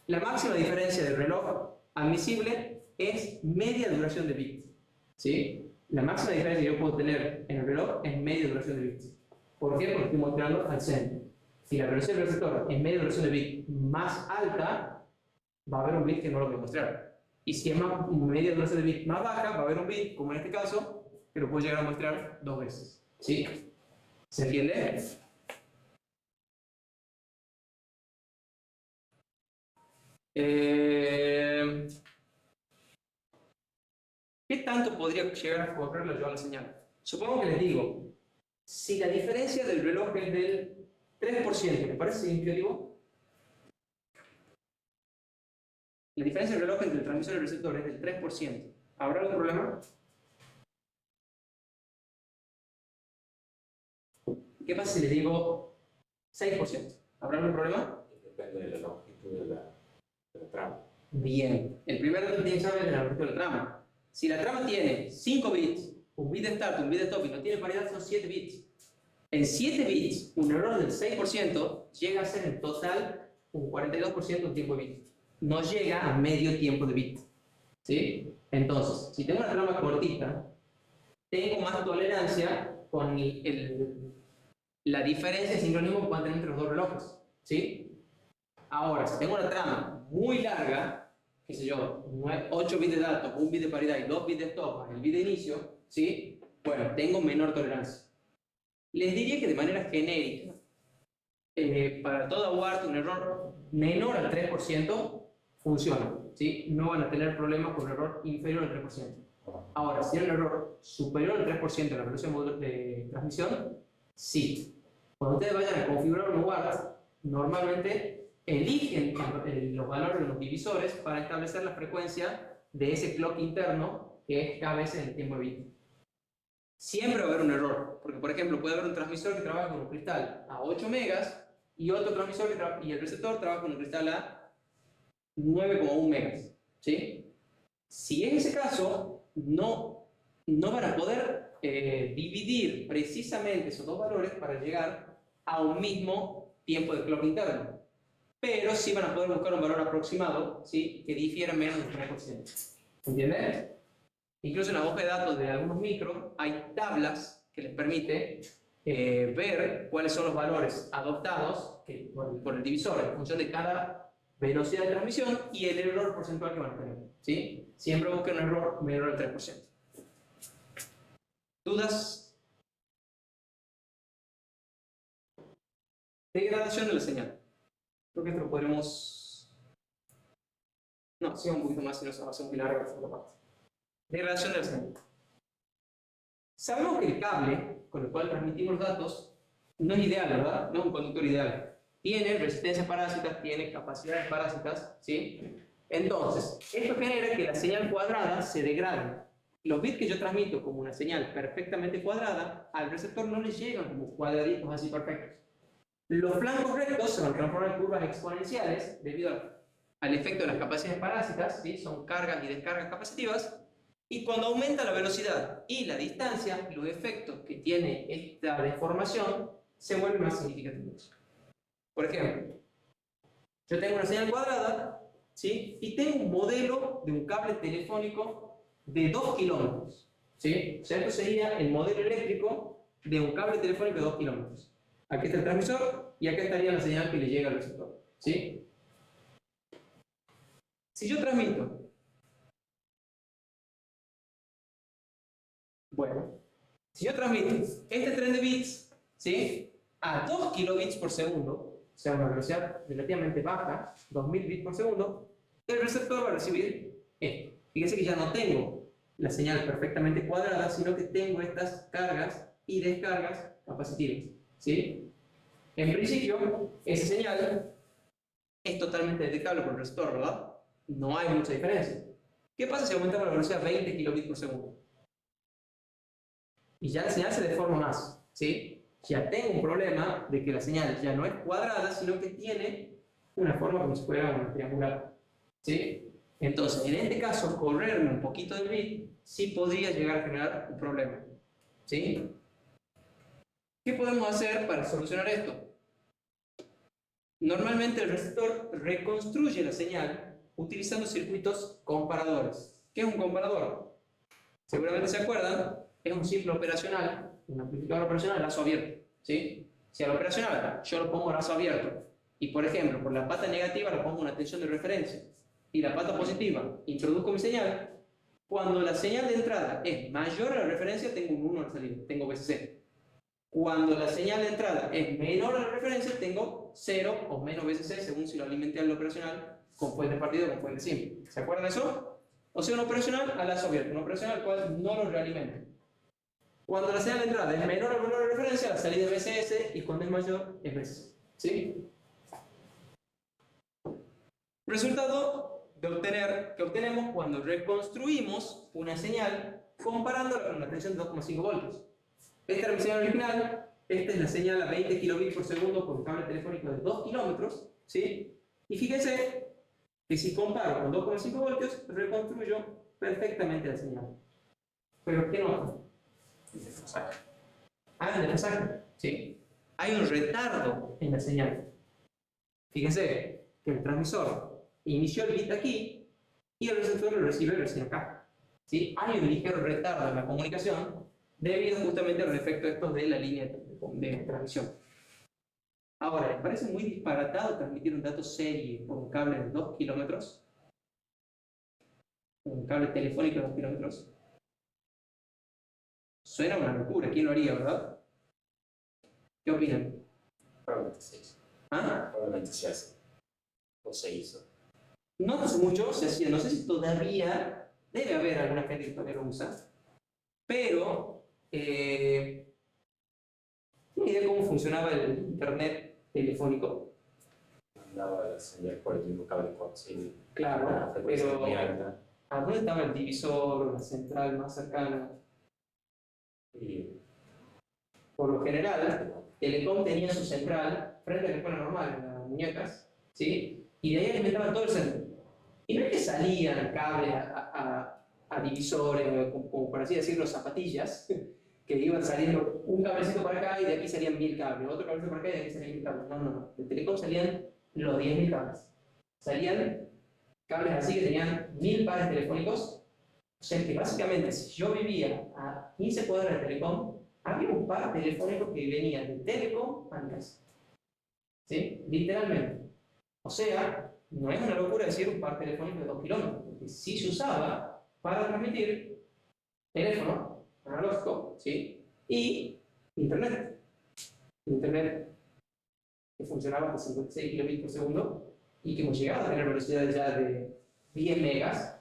Speaker 1: La máxima diferencia del reloj admisible es media duración de bits, ¿sí? La máxima diferencia que yo puedo tener en el reloj es media duración de bits. ¿Por qué? Porque estoy mostrando al centro. Si la velocidad del receptor es media duración de bits más alta, va a haber un bit que no lo voy a mostrar. Y si es más, media duración de bit más baja, va a haber un bit, como en este caso, que lo puedo llegar a mostrar 2 veces. ¿Sí? ¿Se entiende? ¿Qué tanto podría llegar a correrlo yo a la señal? Supongo que les digo, si la diferencia del reloj es del 3%, ¿me parece significativo? La diferencia del reloj entre el transmisor y el receptor es del 3%. ¿Habrá algún problema? ¿Qué pasa si les digo 6%? ¿Habrá algún problema?
Speaker 2: Depende de la longitud de la trama.
Speaker 1: Bien. El primer dato que tienen que saber es la longitud de la trama. Si la trama tiene 5 bits, un bit de start, un bit de stop y no tiene paridad, son 7 bits. En 7 bits, un error del 6% llega a ser en total un 42% de tiempo de bit. No llega a medio tiempo de bit. ¿Sí? Entonces, si tengo una trama cortita, tengo más tolerancia con la diferencia de sincronismo que pueden tener entre los dos relojes. ¿Sí? Ahora, si tengo una trama muy larga, qué sé yo, 8 bits de datos, 1 bit de paridad y 2 bits de stop, el bit de inicio, ¿sí? Bueno, tengo menor tolerancia. Les diría que de manera genérica, para toda UART un error menor al 3% funciona, ¿sí? No van a tener problemas con un error inferior al 3%. Ahora, si hay un error superior al 3% en la velocidad de transmisión, sí. Cuando ustedes vayan a configurar un UART, normalmente eligen los valores de los divisores para establecer la frecuencia de ese clock interno que es cada vez en el tiempo de bit. Siempre va a haber un error, porque por ejemplo puede haber un transmisor que trabaja con un cristal a 8 megas y otro transmisor y el receptor trabaja con un cristal a 9,1 megas. ¿Sí? Si es ese caso, no van a poder dividir precisamente esos dos valores para llegar a un mismo tiempo de clock interno. Pero sí van a poder buscar un valor aproximado, ¿sí? Que difiera menos del 3%. ¿Entiendes? Incluso en la hoja de datos de algunos micros hay tablas que les permite ver cuáles son los valores adoptados por el divisor en función de cada velocidad de transmisión y el error porcentual que van a tener. ¿Sí? Siempre busquen un error menor al 3%. ¿Dudas? Degradación de la señal. Creo que esto lo podremos... No, siga un poquito más si no se va a hacer muy larga esta parte. Degradación de la señal. Sabemos que el cable con el cual transmitimos los datos no es ideal, ¿verdad? No es un conductor ideal. Tiene resistencias parásitas, tiene capacidades parásitas, ¿sí? Entonces, esto genera que la señal cuadrada se degrade. Los bits que yo transmito como una señal perfectamente cuadrada, al receptor no le llegan como cuadraditos así perfectos. Los flancos rectos se van a transformar en curvas exponenciales debido al efecto de las capacidades parásitas, ¿sí? Son cargas y descargas capacitivas. Y cuando aumenta la velocidad y la distancia, los efectos que tiene esta deformación se vuelven más significativos. Por ejemplo, yo tengo una señal cuadrada, ¿sí? Y tengo un modelo de un cable telefónico de 2 kilómetros. ¿Sí? O sea, esto sería el modelo eléctrico de un cable telefónico de 2 kilómetros. Aquí está el transmisor y acá estaría la señal que le llega al receptor. ¿Sí? Si yo transmito, si yo transmito este tren de bits, ¿sí? A 2 kilobits por segundo, o sea, una velocidad relativamente baja, 2000 bits por segundo, el receptor va a recibir esto. Fíjense que ya no tengo la señal perfectamente cuadrada, sino que tengo estas cargas y descargas capacitivas. ¿Sí? En principio, esa señal es totalmente detectable por el receptor, ¿verdad? No hay mucha diferencia. ¿Qué pasa si aumentamos la velocidad a 20 kilobits por segundo? Y ya la señal se deforma más, ¿sí? Ya tengo un problema de que la señal ya no es cuadrada, sino que tiene una forma como si fuera una triangular, ¿sí? Entonces, en este caso, correrme un poquito del bit sí podría llegar a generar un problema, ¿sí? ¿Qué podemos hacer para solucionar esto? Normalmente el receptor reconstruye la señal utilizando circuitos comparadores. ¿Qué es un comparador? Seguramente se acuerdan, es un simple operacional, un amplificador operacional a lazo abierto, ¿sí? Si al operacional yo lo pongo a lazo abierto y, por ejemplo, por la pata negativa le pongo una tensión de referencia y la pata positiva introduzco mi señal, cuando la señal de entrada es mayor a la referencia, tengo un 1 al salir, tengo VCC. Cuando la señal de entrada es menor a la referencia, tengo 0 o menos VCC, según si lo alimenté al operacional con fuente partida o con fuente simple. ¿Se acuerdan de eso? O sea, un operacional a lazo abierto, un operacional al cual no lo realimento. Cuando la señal de entrada es menor o menor a la referencia, la salida es VCS, y cuando es mayor es VCC. ¿Sí? Resultado que obtenemos cuando reconstruimos una señal comparándola con una tensión de 2,5 voltios. Esta era mi señal original, esta es la señal a 20 kilobits por segundo con un cable telefónico de 2 kilómetros, ¿sí? Y fíjense que si comparo con 2,5 voltios, reconstruyo perfectamente la señal. ¿Pero qué nota?
Speaker 2: Desfasaje.
Speaker 1: Hay un desfasaje, ¿sí? Hay un retardo en la señal. Fíjense que el transmisor inició el bit aquí y el receptor lo recibe recién acá, ¿sí? Hay un ligero retardo en la comunicación debido justamente a los efectos estos de la línea de transmisión. Ahora, ¿les parece muy disparatado transmitir un dato serie por un cable de 2 kilómetros? Un cable telefónico de 2 kilómetros. Suena una locura, ¿quién lo haría, verdad? ¿Qué opinan?
Speaker 2: Probablemente se hizo.
Speaker 1: ¿Ah?
Speaker 2: Probablemente se hace. O se hizo.
Speaker 1: No hace mucho se hacía, no sé si todavía debe haber alguna gente que todavía lo usa, pero ¿tiene idea cómo funcionaba el internet telefónico?
Speaker 2: Mandaba la señal por el mismo cable coaxial.
Speaker 1: Claro,
Speaker 2: Una frecuencia
Speaker 1: pero
Speaker 2: muy alta.
Speaker 1: ¿a dónde estaba el divisor o la central más cercana?
Speaker 2: Y
Speaker 1: Por lo general, Telecom tenía su central frente a la escuela normal, en las muñecas, ¿sí? Y de ahí alimentaban todo el centro. Y no es que salían cables a divisores, como por así decirlo, zapatillas, que iban saliendo un cablecito para acá y de aquí salían 1000 cables, otro cablecito para acá y de aquí salían 1000 cables. No, no, no. De Telecom salían los 10.000 cables. Salían cables así que tenían 1000 pares telefónicos. O sea que básicamente, si yo vivía a 15 cuadras de Telecom, había un par telefónico que venía de Telecom a mi casa. ¿Sí? Literalmente. O sea, no es una locura decir un par telefónico de 2 kilómetros, porque sí se usaba para transmitir teléfono analógico, ¿sí? Y internet. Internet que funcionaba hasta 56 kilobits por segundo y que hemos llegado a tener velocidades ya de 10 megas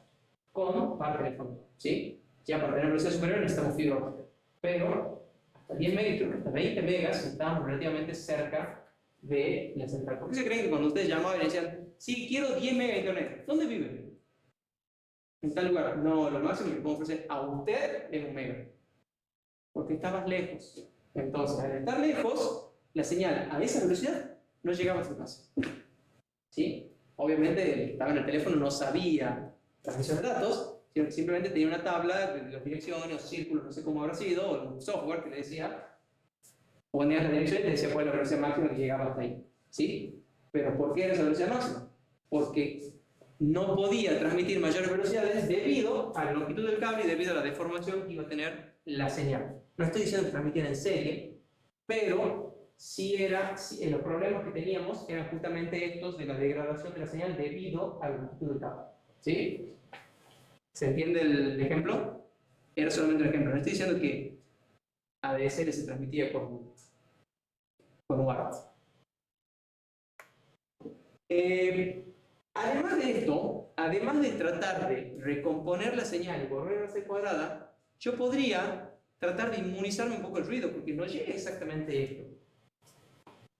Speaker 1: con par telefónico, ¿sí? Ya para tener velocidad superior necesitamos fibra óptica, pero hasta 10 megas, creo que hasta 20 megas estábamos relativamente cerca de la central. ¿Por qué se creen que cuando ustedes llamaban y decían, sí, quiero 10 megas de internet, ¿dónde viven? En tal lugar. No, lo máximo que puedo ofrecer a usted es 1 mega, porque está más lejos. Entonces, al estar lejos, la señal a esa velocidad no llegaba a su casa. ¿Sí? Obviamente, el que estaba en el teléfono no sabía transmisión de datos, sino que simplemente tenía una tabla de las direcciones o círculos, no sé cómo habrá sido, o un software que le decía, ponías la dirección y te decía cuál es la velocidad máxima que llegaba hasta ahí. ¿Sí? Pero ¿por qué era esa velocidad máxima? Porque no podía transmitir mayores velocidades debido a la longitud del cable y debido a la deformación que iba a tener la señal. No estoy diciendo que transmitiera en serie, pero los problemas que teníamos eran justamente estos de la degradación de la señal debido a la longitud del cable. ¿Sí? ¿Se entiende el ejemplo? Era solamente un ejemplo. No estoy diciendo que ADSL se transmitía con WARP. Además de esto, además de tratar de recomponer la señal y volver a ser cuadrada, yo podría tratar de inmunizarme un poco el ruido, porque no llega exactamente esto.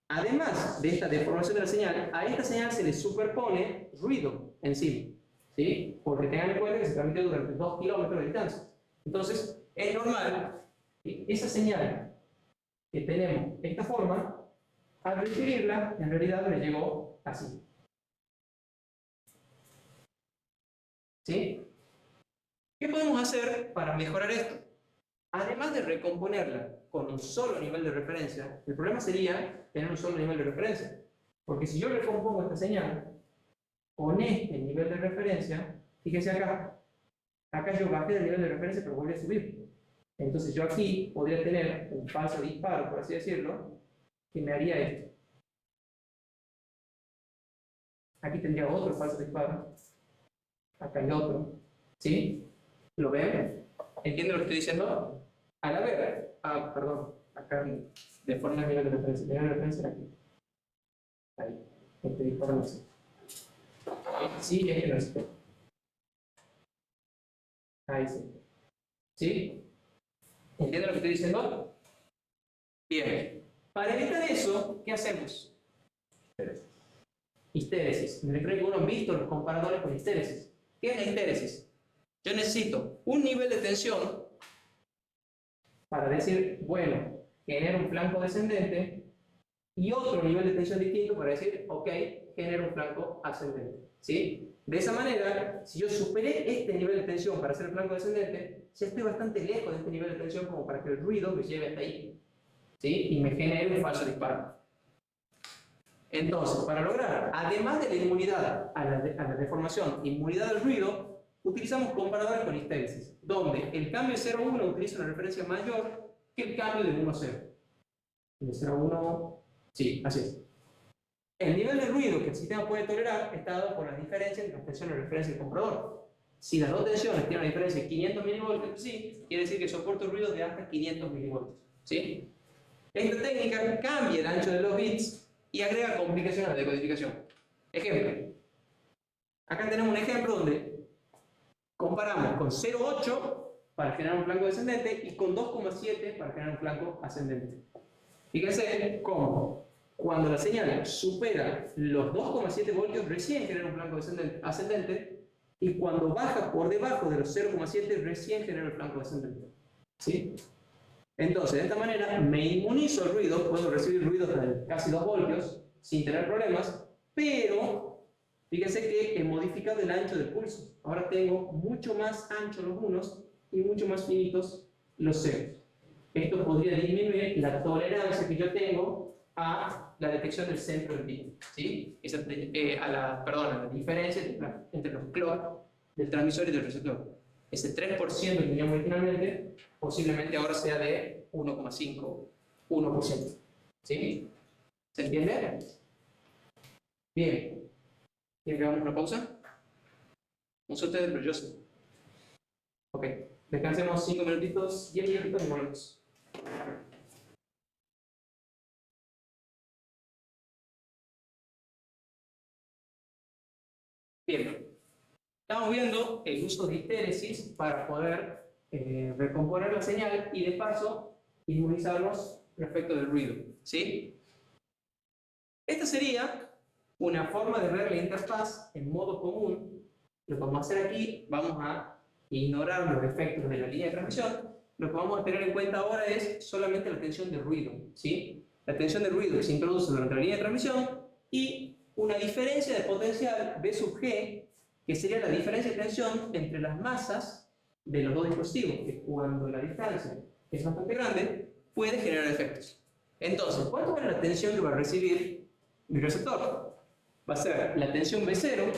Speaker 1: Además de esta deformación de la señal, a esta señal se le superpone ruido encima, ¿sí? Porque tengan en cuenta que se transmite durante 2 kilómetros de distancia. Entonces, es normal que esa señal que tenemos de esta forma, al recibirla, en realidad me llegó así. ¿Sí? ¿Qué podemos hacer para mejorar esto? Además de recomponerla con un solo nivel de referencia, el problema sería tener un solo nivel de referencia. Porque si yo recompongo esta señal con este nivel de referencia, fíjese acá, acá yo bajé del nivel de referencia pero volví a subir. Entonces yo aquí podría tener un falso disparo, por así decirlo, que me haría esto. Aquí tendría otro falso disparo acá hay otro, ¿sí? ¿Lo ven? ¿Entienden lo que estoy diciendo? Al haber, perdón, acá de forma de nivel de referencia aquí. Ahí, este disparo así. Sí, este no es. Ahí sí. ¿Sí? ¿Entienden lo que estoy diciendo? Bien. Para evitar eso, ¿qué hacemos? Histéresis. Me creo que uno ha visto los comparadores con histéresis. ¿Qué es la histéresis? Yo necesito un nivel de tensión para decir, bueno, genera un flanco descendente, y otro nivel de tensión distinto para decir, ok, genera un flanco ascendente. ¿Sí? De esa manera, si yo superé este nivel de tensión para hacer el flanco descendente, ya estoy bastante lejos de este nivel de tensión como para que el ruido me lleve hasta ahí. ¿Sí? Y me genere un falso disparo. Entonces, para lograr, además de la inmunidad a la deformación, inmunidad al ruido, utilizamos comparadores con histéresis, donde el cambio de 0 a 1 utiliza una referencia mayor que el cambio de 1 a 0. De 0 a 1, sí, así es. El nivel de ruido que el sistema puede tolerar está dado por las diferencias entre las tensiones de referencia del comprador. Si las dos tensiones tienen una diferencia de 500 milivoltios, sí, quiere decir que soporta un ruido de hasta 500 milivoltios. ¿Sí? Esta técnica cambia el ancho de los bits y agrega complicaciones a la decodificación. Ejemplo. Acá tenemos un ejemplo donde comparamos con 0,8 para generar un flanco descendente y con 2,7 para generar un flanco ascendente. Fíjense cómo cuando la señal supera los 2,7 voltios recién genera un flanco ascendente, y cuando baja por debajo de los 0,7 recién genera el flanco descendente. ¿Sí? Entonces, de esta manera me inmunizo al ruido, puedo recibir ruidos de casi 2 voltios sin tener problemas, pero fíjense que he modificado el ancho del pulso. Ahora tengo mucho más anchos los unos y mucho más finitos los ceros. Esto podría disminuir la tolerancia que yo tengo a la detección del centro del bit, ¿sí? A la diferencia entre los clock del transmisor y del receptor. Ese 3% que teníamos originalmente, posiblemente ahora sea de 1,5, 1%. ¿Sí? ¿Se entiende? Bien. ¿Quieren que hagamos una pausa? No sé ustedes, pero yo sé. Ok. Descansemos 5 minutitos, 10 minutitos y volvemos. Bien, estamos viendo el uso de histéresis para poder recomponer la señal y de paso inmunizarnos respecto del ruido. ¿Sí? Esta sería una forma de ver la interfaz en modo común. Lo que vamos a hacer aquí, vamos a ignorar los efectos de la línea de transmisión. Lo que vamos a tener en cuenta ahora es solamente la tensión de ruido. ¿Sí? La tensión de ruido que se introduce durante la línea de transmisión y una diferencia de potencial B sub G, que sería la diferencia de tensión entre las masas de los dos dispositivos, que cuando la distancia es bastante grande, puede generar efectos. Entonces, ¿cuánto es la tensión que va a recibir mi receptor? Va a ser la tensión B0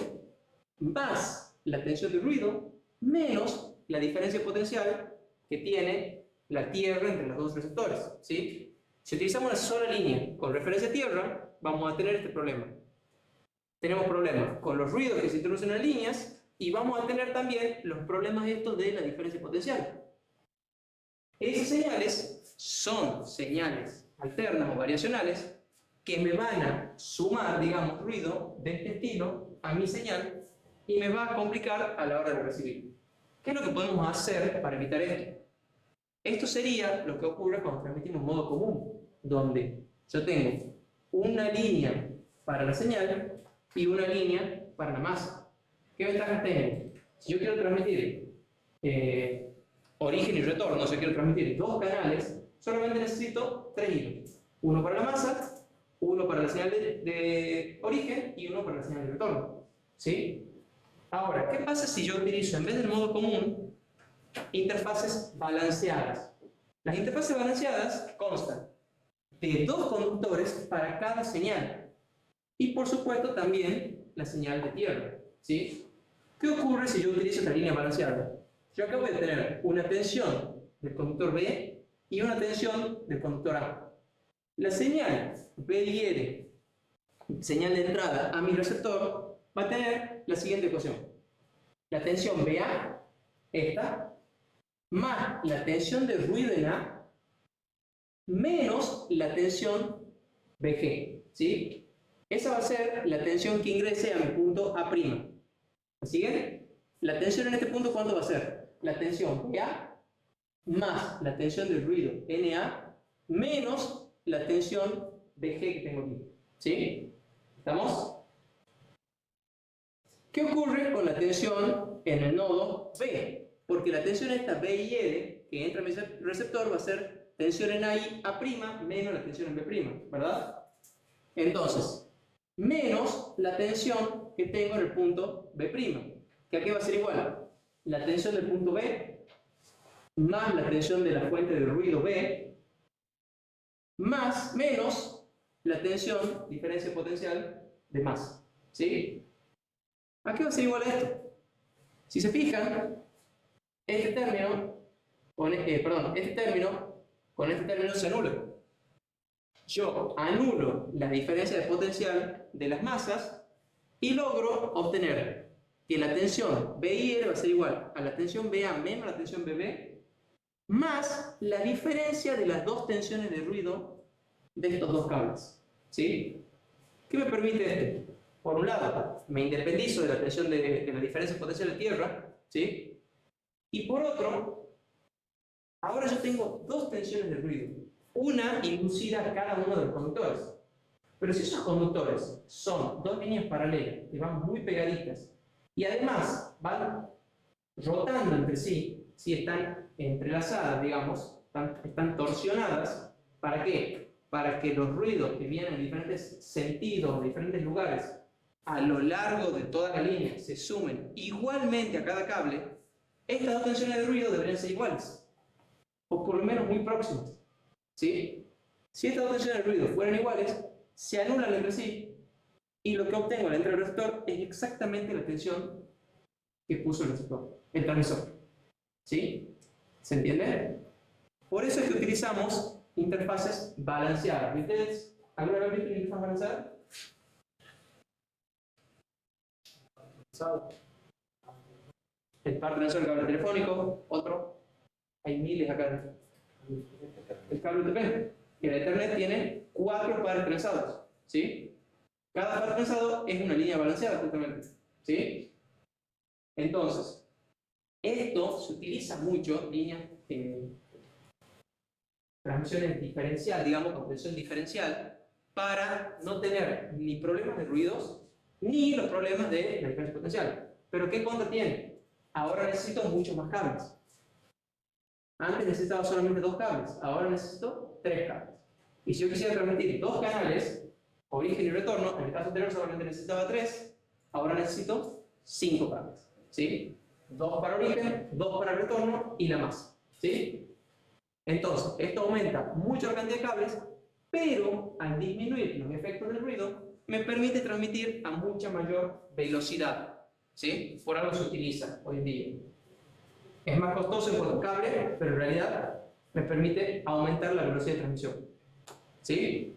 Speaker 1: más la tensión de ruido menos la diferencia potencial que tiene la tierra entre los dos receptores. ¿Sí? Si utilizamos una sola línea con referencia a tierra, vamos a tener este problema. Tenemos problemas con los ruidos que se introducen en las líneas y vamos a tener también los problemas estos de la diferencia potencial. Esas señales son señales alternas o variacionales que me van a sumar, digamos, ruido de este estilo a mi señal y me va a complicar a la hora de recibir. ¿Qué es lo que podemos hacer para evitar esto? Esto sería lo que ocurre cuando transmitimos en modo común, donde yo tengo una línea para la señal y una línea para la masa. ¿Qué ventajas tengo? Si yo quiero transmitir origen y retorno, si yo quiero transmitir dos canales, solamente necesito 3 hilos. Uno para la masa, uno para la señal de origen y uno para la señal de retorno. ¿Sí? Ahora, ¿qué pasa si yo utilizo, en vez del modo común, interfaces balanceadas? Las interfaces balanceadas constan de 2 conductores para cada señal. Y por supuesto también la señal de tierra. ¿Sí? ¿Qué ocurre si yo utilizo esta línea balanceada? Yo acá voy a tener una tensión del conductor B y una tensión del conductor A. La señal B y R, señal de entrada a mi receptor, va a tener la siguiente ecuación. la tensión BA, esta, más la tensión de ruido en A, menos la tensión BG, ¿sí? Esa va a ser la tensión que ingrese a mi punto A'. ¿Me siguen? La tensión en este punto, ¿cuánto va a ser? La tensión BA más la tensión del ruido NA menos la tensión BG que tengo aquí, ¿sí? ¿Estamos? ¿Qué ocurre con la tensión en el nodo B? Porque la tensión esta B y E que entra en mi receptor va a ser tensión en A' menos la tensión en B', ¿verdad? Entonces, menos la tensión que tengo en el punto B', que aquí va a ser igual. La tensión del punto B más la tensión de la fuente de ruido B más menos la tensión, diferencia potencial de más, ¿sí? ¿A qué va a ser igual a esto? Si se fijan, este término con este término se anula. Yo anulo la diferencia de potencial de las masas y logro obtener que la tensión BIR va a ser igual a la tensión BA menos la tensión BB más la diferencia de las dos tensiones de ruido de estos dos cables, ¿sí? ¿Qué me permite esto? Por un lado, me independizo de la tensión de la diferencia potencial de tierra, ¿sí? Y por otro, ahora yo tengo dos tensiones de ruido, una inducida a cada uno de los conductores. Pero si esos conductores son dos líneas paralelas que van muy pegaditas y además van rotando entre sí, si están entrelazadas, digamos, están torsionadas, ¿para qué? Para que los ruidos que vienen en diferentes sentidos, de diferentes lugares, a lo largo de toda la línea, se sumen igualmente a cada cable, estas dos tensiones de ruido deberían ser iguales, o por lo menos muy próximas, ¿sí? Si estas dos tensiones de ruido fueran iguales, se anulan entre sí, y lo que obtengo al entrar al receptor es exactamente la tensión que puso el receptor, el transmisor, ¿sí? ¿Se entiende? Por eso es que utilizamos interfaces balanceadas. ¿Ustedes alguna vez visto una interfaz balanceada? El par transmisor del cable telefónico, otro. Hay miles acá. El cable UTP. El Ethernet tiene 4 pares trenzados, ¿sí? Cada par trenzado es una línea balanceada, justamente, ¿sí? Entonces, esto se utiliza mucho, líneas transmisiones diferencial, digamos, con tensión diferencial, para no tener ni problemas de ruidos, ni los problemas de la diferencia potencial. ¿Pero qué contra tiene? Ahora necesito muchos más cables. Antes necesitaba solamente 2 cables, ahora necesito 3 cables. Y si yo quisiera transmitir 2 canales, origen y retorno, en el caso anterior solamente necesitaba 3, ahora necesito 5 cables, ¿sí? 2 para origen, 2 para retorno y la masa, ¿sí? Entonces, esto aumenta mucho la cantidad de cables, pero al disminuir los efectos del ruido, me permite transmitir a mucha mayor velocidad, ¿sí? Por algo se utiliza hoy en día. Es más costoso en cuanto a cable, pero en realidad me permite aumentar la velocidad de transmisión, ¿sí?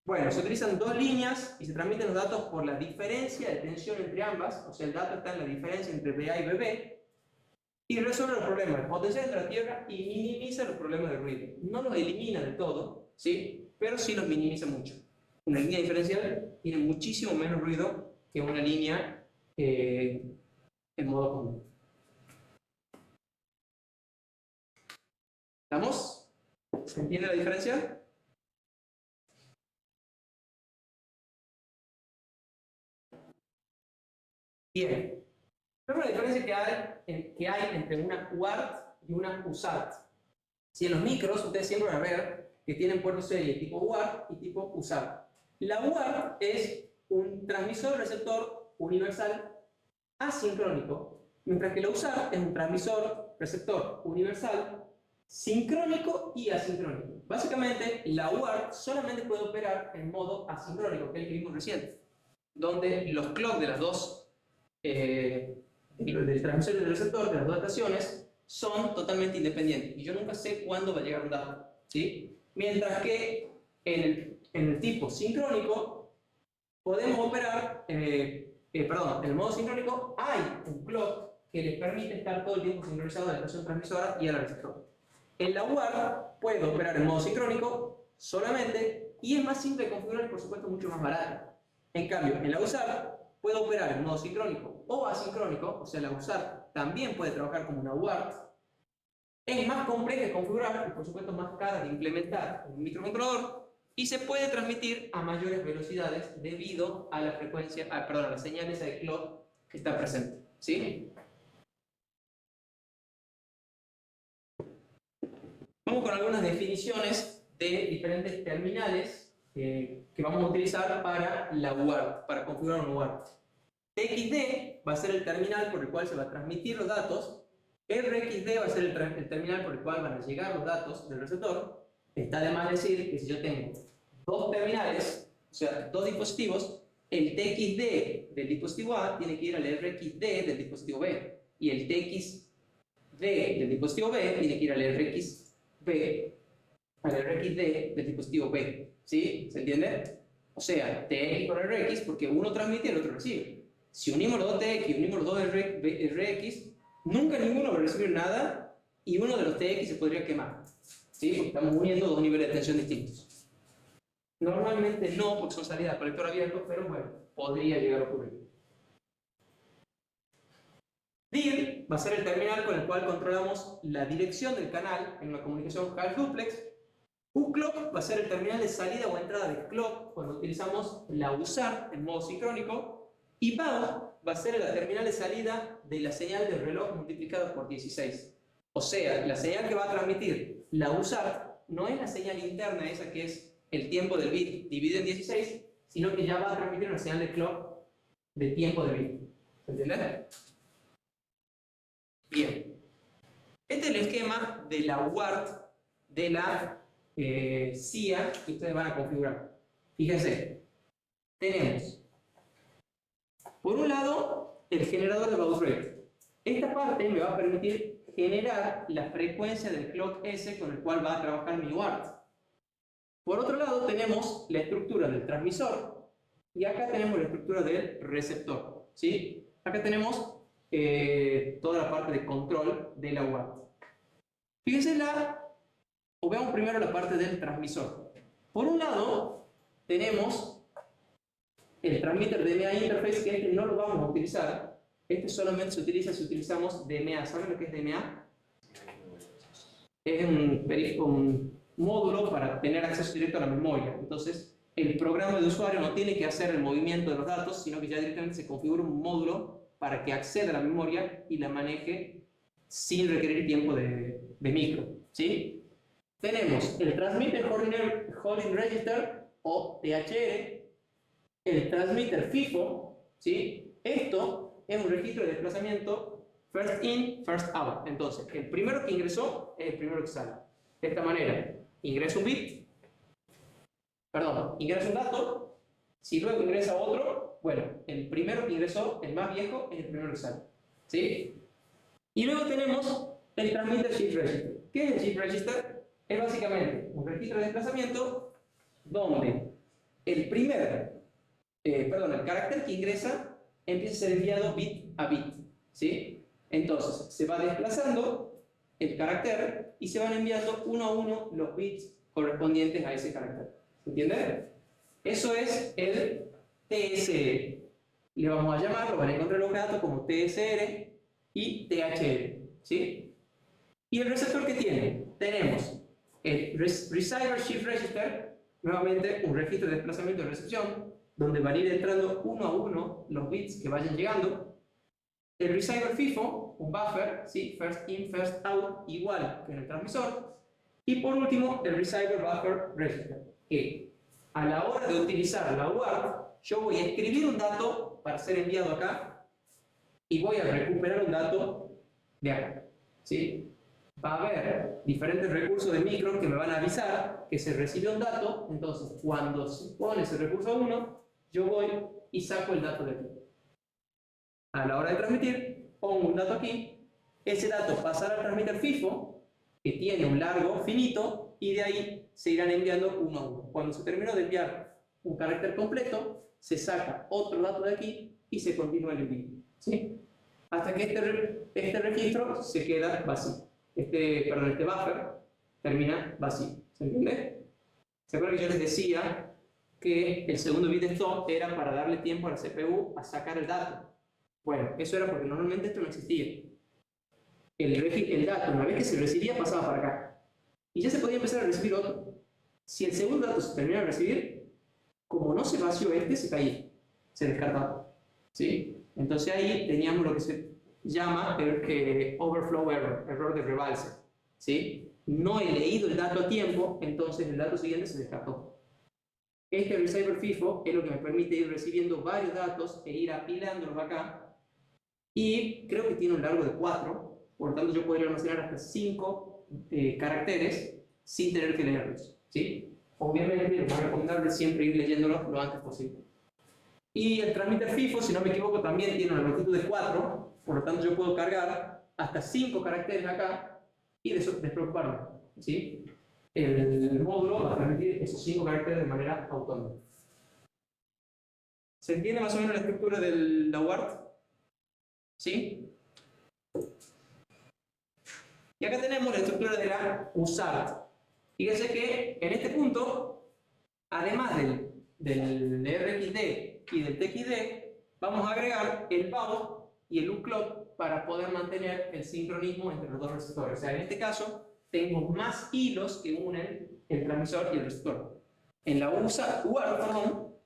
Speaker 1: Bueno, se utilizan 2 líneas y se transmiten los datos por la diferencia de tensión entre ambas, o sea, el dato está en la diferencia entre BA y BB, y resuelve los problemas de potencial entre la tierra y minimiza los problemas de ruido. No los elimina del todo, ¿sí? Pero sí los minimiza mucho. Una línea diferencial tiene muchísimo menos ruido que una línea en modo común. ¿Estamos? ¿Se entiende la diferencia? Bien. Pero la diferencia que hay entre una UART y una USART. Si en los micros ustedes siempre van a ver que tienen puertos serie tipo UART y tipo USART. La UART es un transmisor receptor universal asincrónico, mientras que la USART es un transmisor receptor universal sincrónico y asincrónico. Básicamente, la UART solamente puede operar en modo asincrónico, que es el que vimos recién, donde los clocks de las dos del transmisor y del receptor, de las dos estaciones, son totalmente independientes y yo nunca sé cuándo va a llegar un dato, ¿sí? Mientras que en el tipo sincrónico podemos operar en el modo sincrónico hay un clock que les permite estar todo el tiempo sincronizado a la estación transmisora y al receptor. En la UART puedo operar en modo sincrónico solamente y es más simple de configurar y por supuesto mucho más barato. En cambio, en la USART puedo operar en modo sincrónico o asincrónico, o sea, la USART también puede trabajar como una UART. Es más compleja de configurar y por supuesto más cara de implementar en un microcontrolador y se puede transmitir a mayores velocidades debido a la frecuencia, a la señal esa de clock que está presente. ¿Sí? Vamos con algunas definiciones de diferentes terminales que vamos a utilizar para la UART, para configurar una UART. TXD va a ser el terminal por el cual se va a transmitir los datos. RXD va a ser el terminal por el cual van a llegar los datos del receptor. Está de más decir que si yo tengo dos terminales, o sea, dos dispositivos, el TXD del dispositivo A tiene que ir al RXD del dispositivo B. Y el TXD del dispositivo B tiene que ir al RXD del dispositivo B. ¿Sí? ¿Se entiende? O sea, TX con RX porque uno transmite y el otro recibe. Si unimos los dos TX y unimos los dos RX, nunca ninguno va a recibir nada y uno de los TX se podría quemar. ¿Sí? Porque estamos uniendo dos niveles de tensión distintos. Normalmente no, porque son salidas de colector abierto, pero bueno, podría llegar a ocurrir. DIR va a ser el terminal con el cual controlamos la dirección del canal en una comunicación half duplex. UClock va a ser el terminal de salida o entrada de clock cuando utilizamos la USART en modo sincrónico. Y BAW va a ser la terminal de salida de la señal del reloj multiplicada por 16. O sea, la señal que va a transmitir la USART no es la señal interna, esa que es el tiempo del bit dividido en 16, sino que ya va a transmitir una señal de clock de tiempo de bit. ¿Se entiende? Bien. Este es el esquema de la UART de la CIA que ustedes van a configurar. Fíjense, tenemos por un lado el generador de baud rate. Esta parte me va a permitir generar la frecuencia del clock S con el cual va a trabajar mi UART. Por otro lado tenemos la estructura del transmisor y acá tenemos la estructura del receptor. ¿Sí? Acá tenemos toda la parte de control de la UART. Fíjense o veamos primero la parte del transmisor. Por un lado tenemos el transmitter DMA interface, que este no lo vamos a utilizar. Este solamente se utiliza si utilizamos DMA. ¿Saben lo que es DMA? Es un módulo para tener acceso directo a la memoria. Entonces, el programa de usuario no tiene que hacer el movimiento de los datos, sino que ya directamente se configura un módulo para que acceda a la memoria y la maneje sin requerir tiempo de micro. ¿Sí? Tenemos el Transmitter Holding Register o THR, el Transmitter FIFO. ¿Sí? Esto es un registro de desplazamiento first in, first out. Entonces, el primero que ingresó es el primero que sale. De esta manera, ingresa un bit, ingresa un dato, si luego ingresa otro, bueno, el primero que ingresó, el más viejo, es el primero que sale. ¿Sí? Y luego tenemos el Transmitter Shift Register. ¿Qué es el Shift Register? Es básicamente un registro de desplazamiento donde el carácter que ingresa empieza a ser enviado bit a bit. ¿Sí? Entonces, se va desplazando el carácter y se van enviando uno a uno los bits correspondientes a ese carácter. ¿Se entiende? Eso es el TSR. Le vamos a llamar, lo van a encontrar los datos como TSR y THR. ¿Sí? ¿Y el receptor que tiene? Tenemos el Receiver Shift Register, nuevamente un registro de desplazamiento de recepción, donde van a ir entrando uno a uno los bits que vayan llegando. El Receiver FIFO, un buffer, ¿sí? First in, first out, igual que en el transmisor. Y por último, el Receiver Buffer Register, que a la hora de utilizar la UART, yo voy a escribir un dato para ser enviado acá y voy a recuperar un dato de acá. ¿Sí? Va a haber diferentes recursos de micro que me van a avisar que se recibió un dato. Entonces, cuando se pone ese recurso 1, yo voy y saco el dato de aquí. A la hora de transmitir, pongo un dato aquí, ese dato pasará al transmitter FIFO, que tiene un largo finito, y de ahí se irán enviando uno a uno. Cuando se terminó de enviar un carácter completo, se saca otro dato de aquí y se continúa el envío, ¿sí? Hasta que este registro se queda vacío. Este buffer termina vacío. ¿Se entiende? ¿Se acuerdan que yo les decía que el segundo bit de stop era para darle tiempo a la CPU a sacar el dato? Bueno, eso era porque normalmente esto no existía. El dato, una vez que se recibía, pasaba para acá. Y ya se podía empezar a recibir otro. Si el segundo dato se terminaba de recibir, como no se vació este, se caía, se descartaba, ¿sí? Entonces ahí teníamos lo que se llama el overflow error, error de rebalse, ¿sí? No he leído el dato a tiempo, entonces el dato siguiente se descartó. Este receiver FIFO es lo que me permite ir recibiendo varios datos e ir apilándolos acá, y creo que tiene un largo de 4, por lo tanto yo podría almacenar hasta 5 caracteres sin tener que leerlos, ¿sí? Obviamente lo más recomendable es siempre ir leyéndolo lo antes posible. Y el transmitter FIFO, si no me equivoco, también tiene una longitud de 4, por lo tanto yo puedo cargar hasta 5 caracteres acá y despreocuparme, ¿sí? El módulo va a permitir esos 5 caracteres de manera autónoma. ¿Se entiende más o menos la estructura de la UART? ¿Sí? Y acá tenemos la estructura de la USART. Fíjense que en este punto, además del RxD y del TxD, vamos a agregar el BAUD y el uClock para poder mantener el sincronismo entre los dos receptores. O sea, en este caso, tengo más hilos que unen el transmisor y el receptor. En la UART,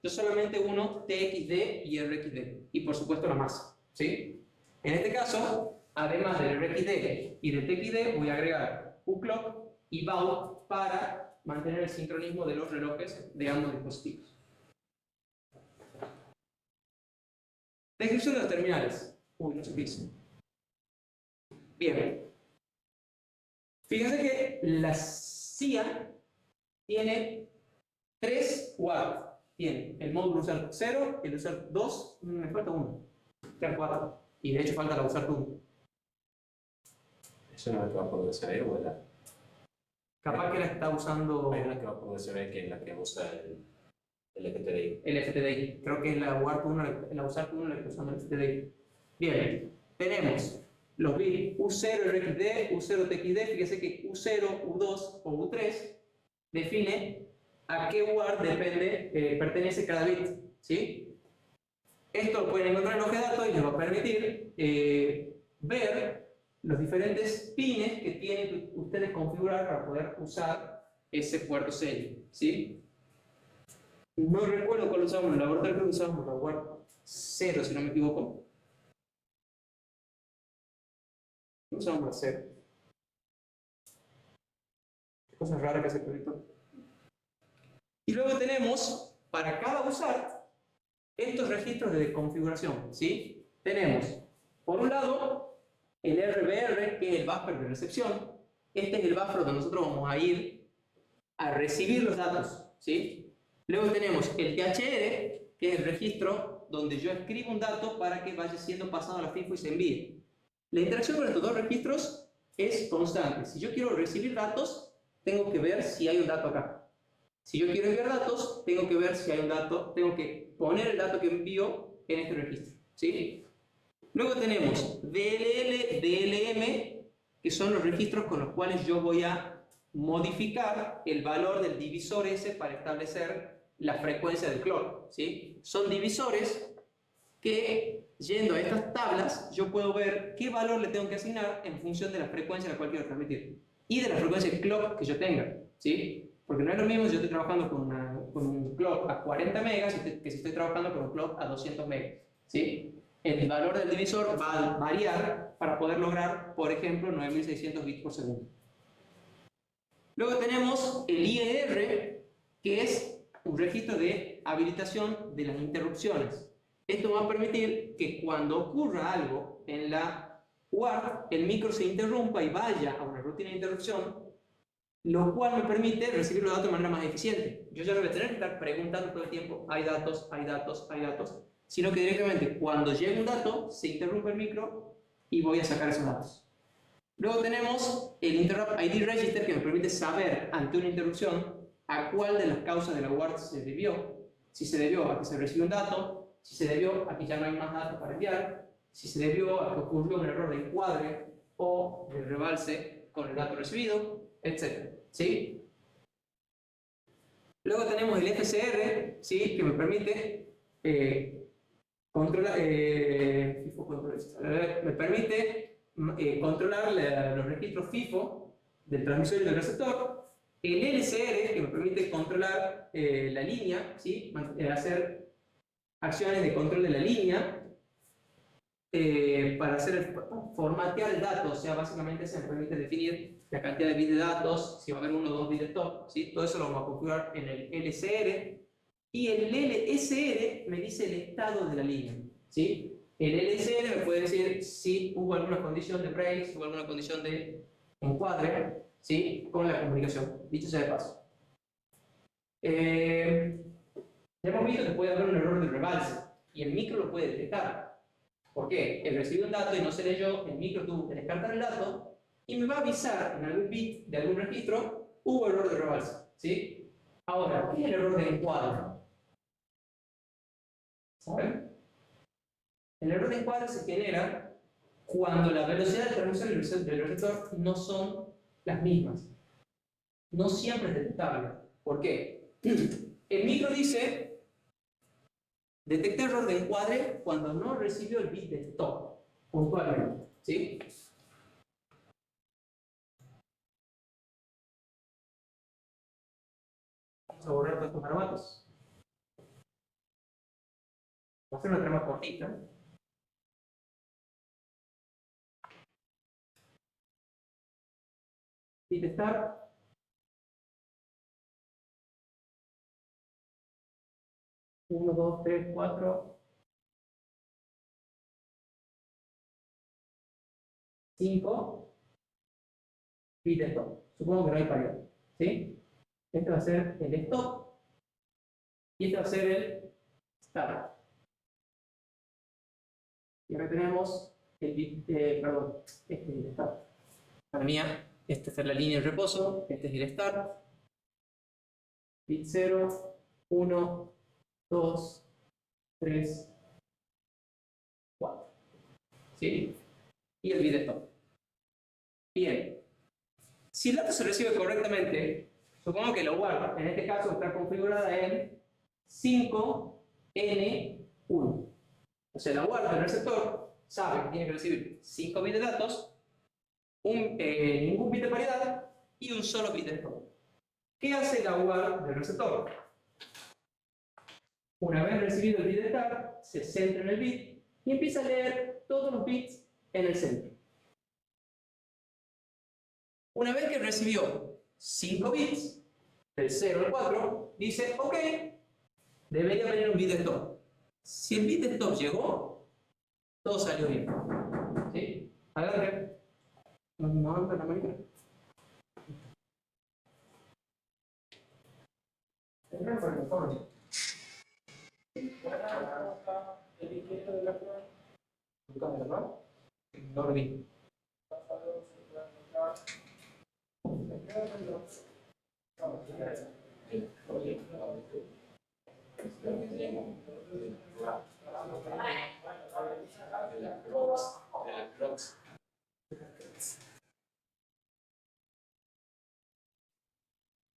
Speaker 1: yo solamente uno TxD y RxD, y por supuesto la masa, ¿sí? En este caso, además del RxD y del TxD, voy a agregar uClock y BAUD para mantener el sincronismo de los relojes de ambos dispositivos. Descripción de los terminales. Uy, no sé qué hice. Bien. Fíjense que la CIA tiene 3 UART. Tiene el módulo USART 0, el USART 2, me falta uno. Quedan 4. Y de hecho falta la USART 1.
Speaker 2: ¿Eso no es la que va por USB o la?
Speaker 1: Capaz que la está usando.
Speaker 2: Hay una que va por USB que es la que usa el FTDI.
Speaker 1: El FTDI. Creo que es la UART 1, la USART 1 la que está usando el FTDI. Bien. Tenemos los bits U0 RxD, U0 TxD. Fíjese que U0, U2 o U3 define a qué UART pertenece cada bit, ¿sí? Esto lo pueden encontrar en el hoja de datos y les va a permitir ver los diferentes pines que tienen que ustedes configurar para poder usar ese puerto sello, ¿sí? No recuerdo cuál usamos en el laboratorio, creo que usamos la UART 0, si no me equivoco. Usamos la 0. Qué cosa rara que hace el proyector. Y luego tenemos, para cada USART, estos registros de configuración, ¿sí? Tenemos, por un lado, el RBR, que es el buffer de recepción. Este es el buffer donde nosotros vamos a ir a recibir los datos, ¿sí? Luego tenemos el THR, que es el registro donde yo escribo un dato para que vaya siendo pasado a la FIFO y se envíe. La interacción con estos dos registros es constante. Si yo quiero recibir datos, tengo que ver si hay un dato acá. Si yo quiero enviar datos, tengo que ver si hay un dato, tengo que poner el dato que envío en este registro, ¿sí? Luego tenemos DLL, DLM, que son los registros con los cuales yo voy a modificar el valor del divisor S para establecer la frecuencia del clock, ¿sí? Son divisores que, yendo a estas tablas, yo puedo ver qué valor le tengo que asignar en función de la frecuencia a la cual quiero transmitir y de la frecuencia de clock que yo tenga, ¿sí? Porque no es lo mismo si yo estoy trabajando con un clock a 40 megas que si estoy trabajando con un clock a 200 megas, ¿sí? El valor del divisor va a variar para poder lograr, por ejemplo, 9600 bits por segundo. Luego tenemos el IER, que es un registro de habilitación de las interrupciones. Esto va a permitir que cuando ocurra algo en la UART, el micro se interrumpa y vaya a una rutina de interrupción, lo cual me permite recibir los datos de manera más eficiente. Yo ya no voy a tener que estar preguntando todo el tiempo, hay datos, hay datos, hay datos, sino que directamente cuando llegue un dato, se interrumpe el micro y voy a sacar esos datos. Luego tenemos el Interrupt ID Register, que me permite saber ante una interrupción a cuál de las causas de la UART se debió. Si se debió a que se recibió un dato, si se debió a que ya no hay más datos para enviar, si se debió a que ocurrió un error de encuadre o de rebalse con el dato recibido, etc. ¿Sí? Luego tenemos el FCR, ¿sí? Que me permite controlar, me permite controlar los registros FIFO del transmisor y del receptor. El LCR, que me permite controlar la línea, ¿sí? Hacer acciones de control de la línea para formatear el dato, o sea, básicamente se me permite definir la cantidad de bits de datos, si va a haber 1 o 2 bits de stop, ¿sí? Todo eso lo vamos a configurar en el LCR. Y el LSR me dice el estado de la línea, ¿sí? El LSR me puede decir si hubo alguna condición de break, si hubo alguna condición de encuadre, ¿sí? Con la comunicación, dicho sea de paso. Ya hemos visto que puede haber un error de rebalse y el micro lo puede detectar. ¿Por qué? Él recibió un dato y no se leyó, el micro tuvo que descartar el dato y me va a avisar en algún bit de algún registro, hubo error de rebalse, ¿sí? Ahora, ¿qué es el error de encuadre? ¿Saben? El error de encuadre se genera cuando la velocidad de transmisión del receptor no son las mismas. No siempre es detectable. ¿Por qué? El micro dice, detecté error de encuadre cuando no recibió el bit de stop, puntualmente. ¿Sí? Vamos a borrar todos estos garabatos. Va a ser una trama cortita. Bit start. Uno, dos, tres, cuatro, 5. Bit stop. Supongo que no hay paridad. ¿Sí? Este va a ser el stop y este va a ser el start. Y acá tenemos el bit, perdón, este es el start. Para mí, esta es la línea de reposo, este es el start. Bit 0, 1, 2, 3, 4. ¿Sí? Y el bit stop. Bien. Si el dato se recibe correctamente, supongo que la guarda, en este caso está configurada en 5N1. O sea, la guarda del receptor sabe que tiene que recibir 5 bits de datos, ningún bit de paridad y un solo bit de stop. ¿Qué hace la guarda del receptor? Una vez recibido el bit de start, se centra en el bit y empieza a leer todos los bits en el centro. Una vez que recibió 5 bits, del 0 al 4, dice, ok, debería venir un bit de stop. Si el bit de stop llegó, todo salió bien. ¿Sí? Adelante. No anda la manita. No lo vi.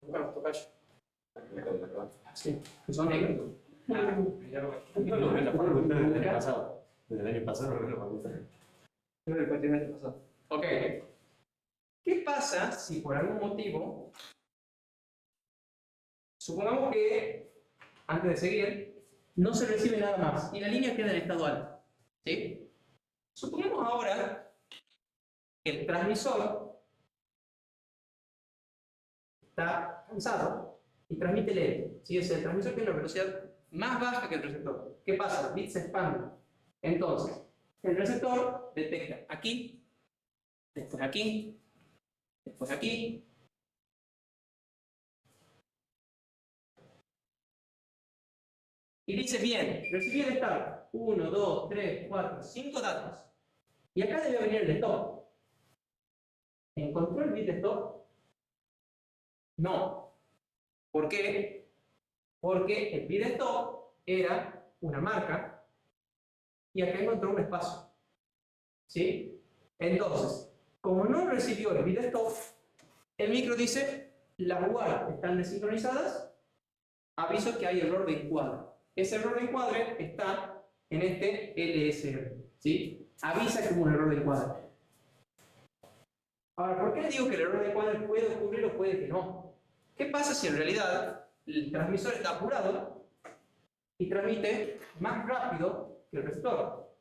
Speaker 1: Bueno, tocayo. Sí, son negros.
Speaker 2: No lo veo en la facultad desde el año pasado. Desde el año pasado no lo veo en la facultad.
Speaker 1: No del cuatrimestre pasado. Ok. ¿Qué pasa si por algún motivo, supongamos que, antes de seguir, no se recibe nada más y la línea queda en estado alto? ¿Sí? Supongamos ahora que el transmisor está cansado y transmite lento. ¿Sí? Es el transmisor tiene una velocidad más baja que el receptor. ¿Qué pasa? El bit se expande. Entonces, el receptor detecta aquí, después aquí, después aquí. Y dice, bien, recibí el start. 1, 2, 3, 4, 5 datos. Y acá debe venir el stop. ¿Encontró el bit de stop? No. ¿Por qué? Porque el bit de stop era una marca y acá encontró un espacio. ¿Sí? Entonces, como no recibió el bit stop, el micro dice, las UART están desincronizadas, aviso que hay error de encuadre. Ese error de encuadre está en este LSR. ¿Sí? Avisa que hubo un error de encuadre. Ahora, ¿por qué digo que el error de encuadre puede ocurrir o puede que no? ¿Qué pasa si en realidad el transmisor está apurado y transmite más rápido que el receptor?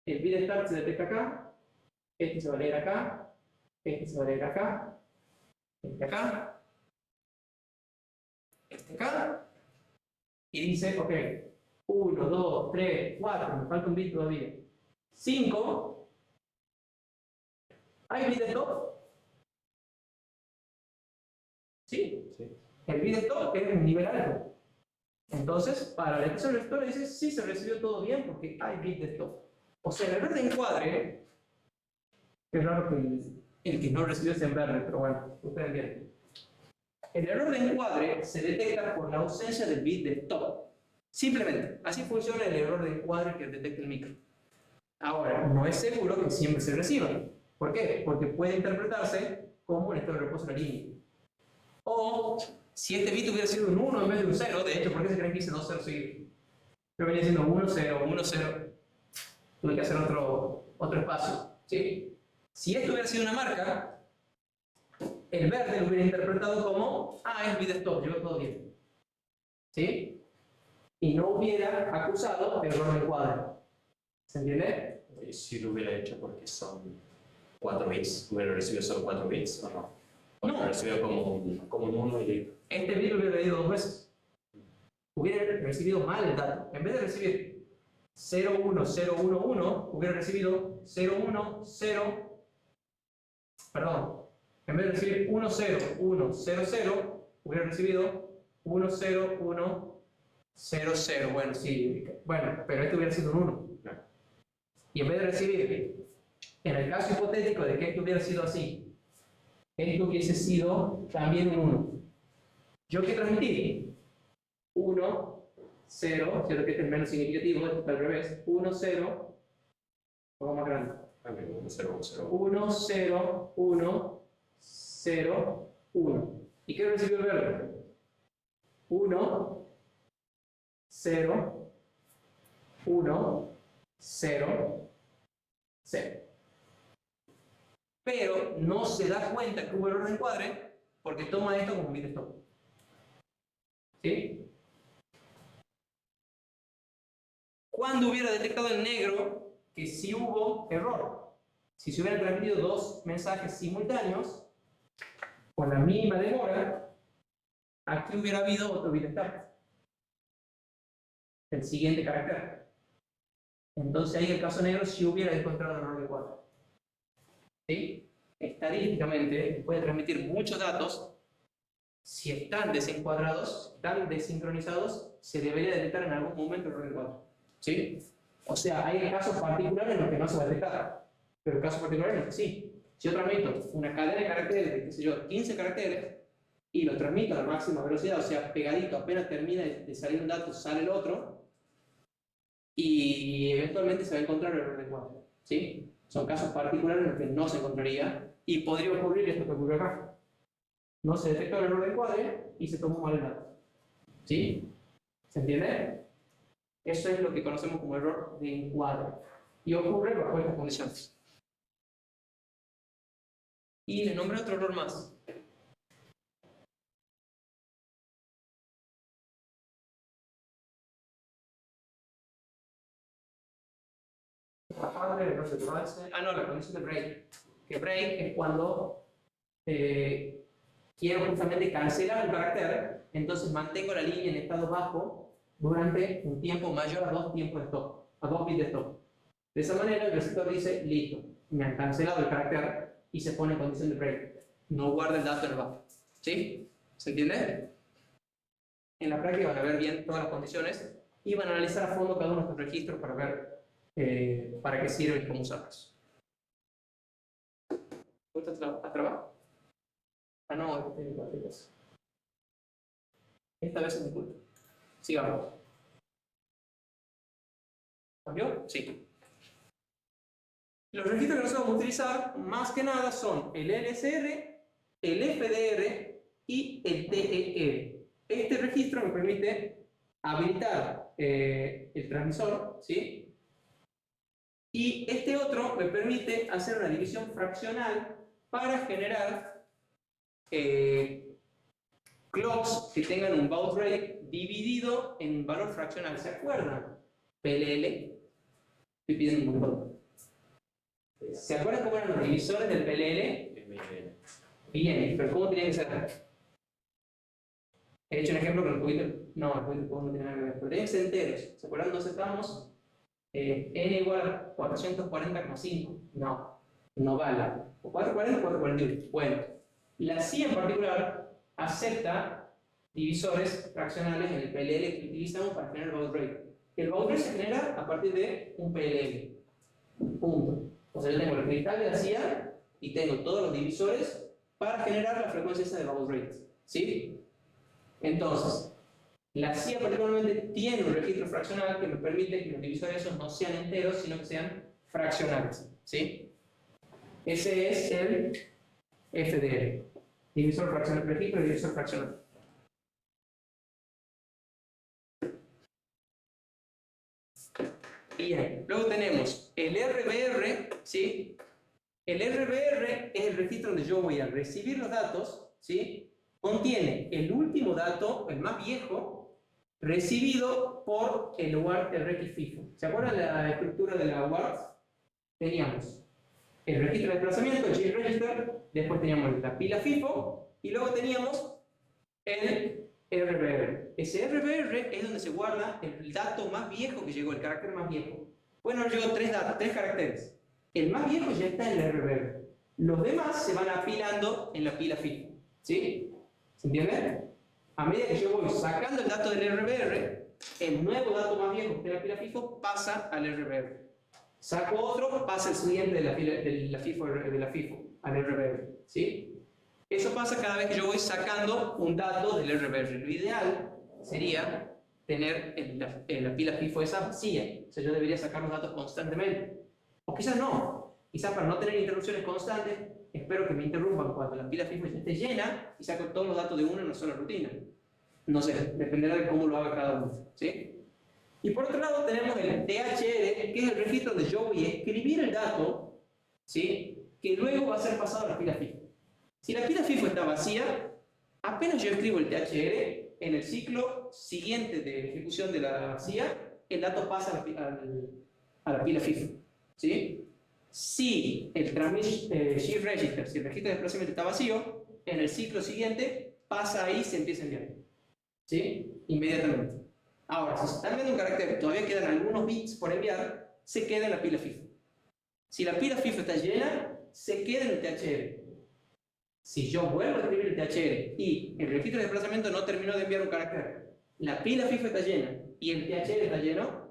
Speaker 1: El bit start se detecta acá, este se va a leer acá, este se va a leer acá, este acá, este acá, y dice, ok, 1, 2, 3, 4, me falta un bit todavía, 5, ¿hay bit stop? ¿Sí?
Speaker 2: Sí.
Speaker 1: El bit stop es un nivel alto. Entonces, para la expresión del receptor dice, sí se recibió todo bien porque hay bit de stop. O sea, el error de encuadre, es raro que el que no recibió es en verde, pero bueno, ustedes entienden. El error de encuadre se detecta por la ausencia del bit de stop. Simplemente, así funciona el error de encuadre que detecta el micro. Ahora, no es seguro que siempre se reciba. ¿Por qué? Porque puede interpretarse como un estado de reposo en la línea. O, si este bit hubiera sido un 1 en vez de un 0, de hecho, ¿por qué se creen que hice 2 ceros seguidos? Pero venía siendo 1, 0, 1, 0. Tuve que hacer otro espacio. ¿Sí? Si esto hubiera sido una marca, el verde lo hubiera interpretado como, ah, es bit stop, llegó todo bien. ¿Sí? Y no hubiera acusado error de encuadre. ¿Se entiende?
Speaker 2: Y si lo hubiera hecho porque son 4 bits, ¿hubiera recibido solo 4 bits o no? ¿O
Speaker 1: No.
Speaker 2: lo recibió como un 1 y
Speaker 1: Este bit lo hubiera leído 2 veces. Hubiera recibido mal el dato. En vez de recibir 0, 1, 0, 1, 1, hubiera recibido 0, 1, 0, perdón, en vez de recibir 1, 0, 1, 0, 0, hubiera recibido 1, 0, 1, 0, 0. Bueno, sí, bueno, pero este hubiera sido un 1. Y en vez de recibir, en el caso hipotético de que esto hubiera sido así, esto hubiese sido también un 1. ¿Yo qué transmití? 1, 0, ¿cierto? Que este es menos significativo, esto está al revés. 1, 0, algo más grande.
Speaker 2: 1, 0, 0.
Speaker 1: 1, 0, 1, 0, 1. ¿Y qué recibió el verde? 1, 0, 1, 0, 0. Pero no se da cuenta que hubo error de encuadre porque toma esto como bit stop. ¿Sí? ¿Cuándo hubiera detectado en negro que sí hubo error? Si se hubieran transmitido dos mensajes simultáneos, con la mínima demora, aquí hubiera habido otro bit start. El siguiente carácter. Entonces ahí el caso negro sí hubiera encontrado el error de encuadre. ¿Sí? Estadísticamente puede transmitir muchos datos. Si están desencuadrados, están desincronizados, se debería detectar en algún momento el error de encuadre. ¿Sí? O sea, hay casos particulares en los que no se va a detectar, pero casos particulares en los que sí. Si yo transmito una cadena de caracteres de, qué sé yo, 15 caracteres y lo transmito a la máxima velocidad, o sea, pegadito, apenas termina de salir un dato, sale el otro, y eventualmente se va a encontrar el error de encuadre. ¿Sí? Son casos particulares en los que no se encontraría y podría ocurrir esto que ocurrió acá. No se detectó el error de encuadre y se tomó mal el dato. ¿Sí? ¿Se entiende? Eso es lo que conocemos como error de encuadre. Y ocurre bajo estas condiciones. Y le nombré otro error más. No, la condición de break. Que break es cuando quiero justamente cancelar un carácter, entonces mantengo la línea en estado bajo durante un tiempo mayor a 2 tiempos de stop, a 2 bits de stop. De esa manera el receptor dice, listo, me han cancelado el carácter y se pone en condición de break. No guarda el dato en el buffer. ¿Sí? ¿Se entiende? En la práctica van a ver bien todas las condiciones y van a analizar a fondo cada uno de estos registros para ver para qué sirven y cómo usarlos. ¿Gusta a trabajo? Ah, no, esta vez es mi culpa. Sigamos. ¿Cambió? Sí. Los registros que nosotros vamos a utilizar más que nada son el LSR, el FDR y el TER. Este registro me permite habilitar el transmisor, ¿sí? Y este otro me permite hacer una división fraccional para generar clocks que tengan un baud rate dividido en un valor fraccional. ¿Se acuerdan? PLL. Estoy pidiendo un montón. ¿Se acuerdan cómo eran los divisores del PLL? Bien, pero ¿cómo tenía que ser? He hecho un ejemplo con el poquito. No, el poquito no tiene nada que ver. Pero tenían que ser enteros. ¿Se acuerdan? Entonces estábamos n igual a 440,5. No, no vale. O 440 o 441. Bueno, la CIA en particular acepta divisores fraccionales en el PLL que utilizamos para generar baud rate. El baud rate se genera a partir de un PLL. Punto. O sea, yo tengo el cristal de la CIA y tengo todos los divisores para generar la frecuencia esa de baud rate. ¿Sí? Entonces, la CIA particularmente tiene un registro fraccional que me permite que los divisores esos no sean enteros, sino que sean fraccionales. ¿Sí? Ese es el FDR. Divisor fraccional, registro y divisor fraccional. Bien, luego tenemos el RBR, ¿sí? El RBR es el registro donde yo voy a recibir los datos, ¿sí? Contiene el último dato, el más viejo, recibido por el UART RxFIFO. ¿Se acuerdan de la estructura de la UART? Teníamos el registro de desplazamiento, el Shift Register, después teníamos la pila FIFO y luego teníamos el RBR. Ese RBR es donde se guarda el dato más viejo que llegó, el carácter más viejo. Bueno, llegó tres caracteres. El más viejo ya está en el RBR. Los demás se van apilando en la pila FIFO. ¿Sí? ¿Se entiende? A medida que yo voy sacando el dato del RBR, el nuevo dato más viejo que está en la pila FIFO pasa al RBR. Saco otro, pasa el siguiente de la FIFO al RBR. ¿Sí? Eso pasa cada vez que yo voy sacando un dato del RBR. Lo ideal sería tener la pila FIFO esa vacía. O sea, yo debería sacar los datos constantemente. O quizás no. Quizás para no tener interrupciones constantes, espero que me interrumpan cuando la pila FIFO ya esté llena y saco todos los datos de una en una sola rutina. No sé, dependerá de cómo lo haga cada uno. ¿Sí? Y por otro lado tenemos el THR, que es el registro donde yo voy a escribir el dato, ¿sí? Que luego va a ser pasado a la pila FIFO. Si la pila FIFO está vacía, apenas yo escribo el THR, en el ciclo siguiente de ejecución de la CIA, el dato pasa a la pila FIFO. ¿Sí? Si el Shift Register, si el registro de desplazamiento está vacío, en el ciclo siguiente pasa ahí y se empieza a enviar. ¿Sí? Inmediatamente. Ahora, si se está enviando un carácter, todavía quedan algunos bits por enviar, se queda en la pila FIFO. Si la pila FIFO está llena, se queda en el THR. Si yo vuelvo a escribir el THR y el registro de desplazamiento no terminó de enviar un carácter, la pila FIFO está llena y el THR está lleno,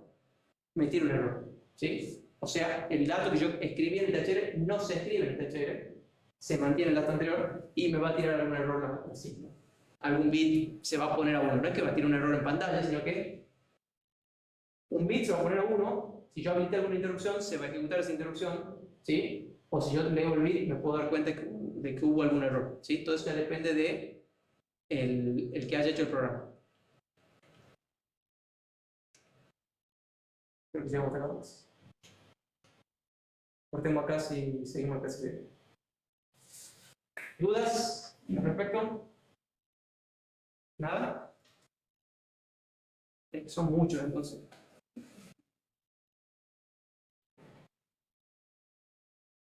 Speaker 1: me tiro un error. ¿Sí? O sea, el dato que yo escribí en el THR no se escribe en el THR, se mantiene el dato anterior y me va a tirar algún error al ciclo. Algún bit se va a poner a 1. No es que va a tirar un error en pantalla, sino que un bit se va a poner a 1. Si yo habilité alguna interrupción, se va a ejecutar esa interrupción. ¿Sí? O si yo leo el bit, me puedo dar cuenta de que hubo algún error. ¿Sí? Todo eso ya depende de el que haya hecho el programa. Creo que llegamos acá más. Cortemos acá si seguimos acá. ¿Dudas al respecto? ¿Nada? Son muchos entonces.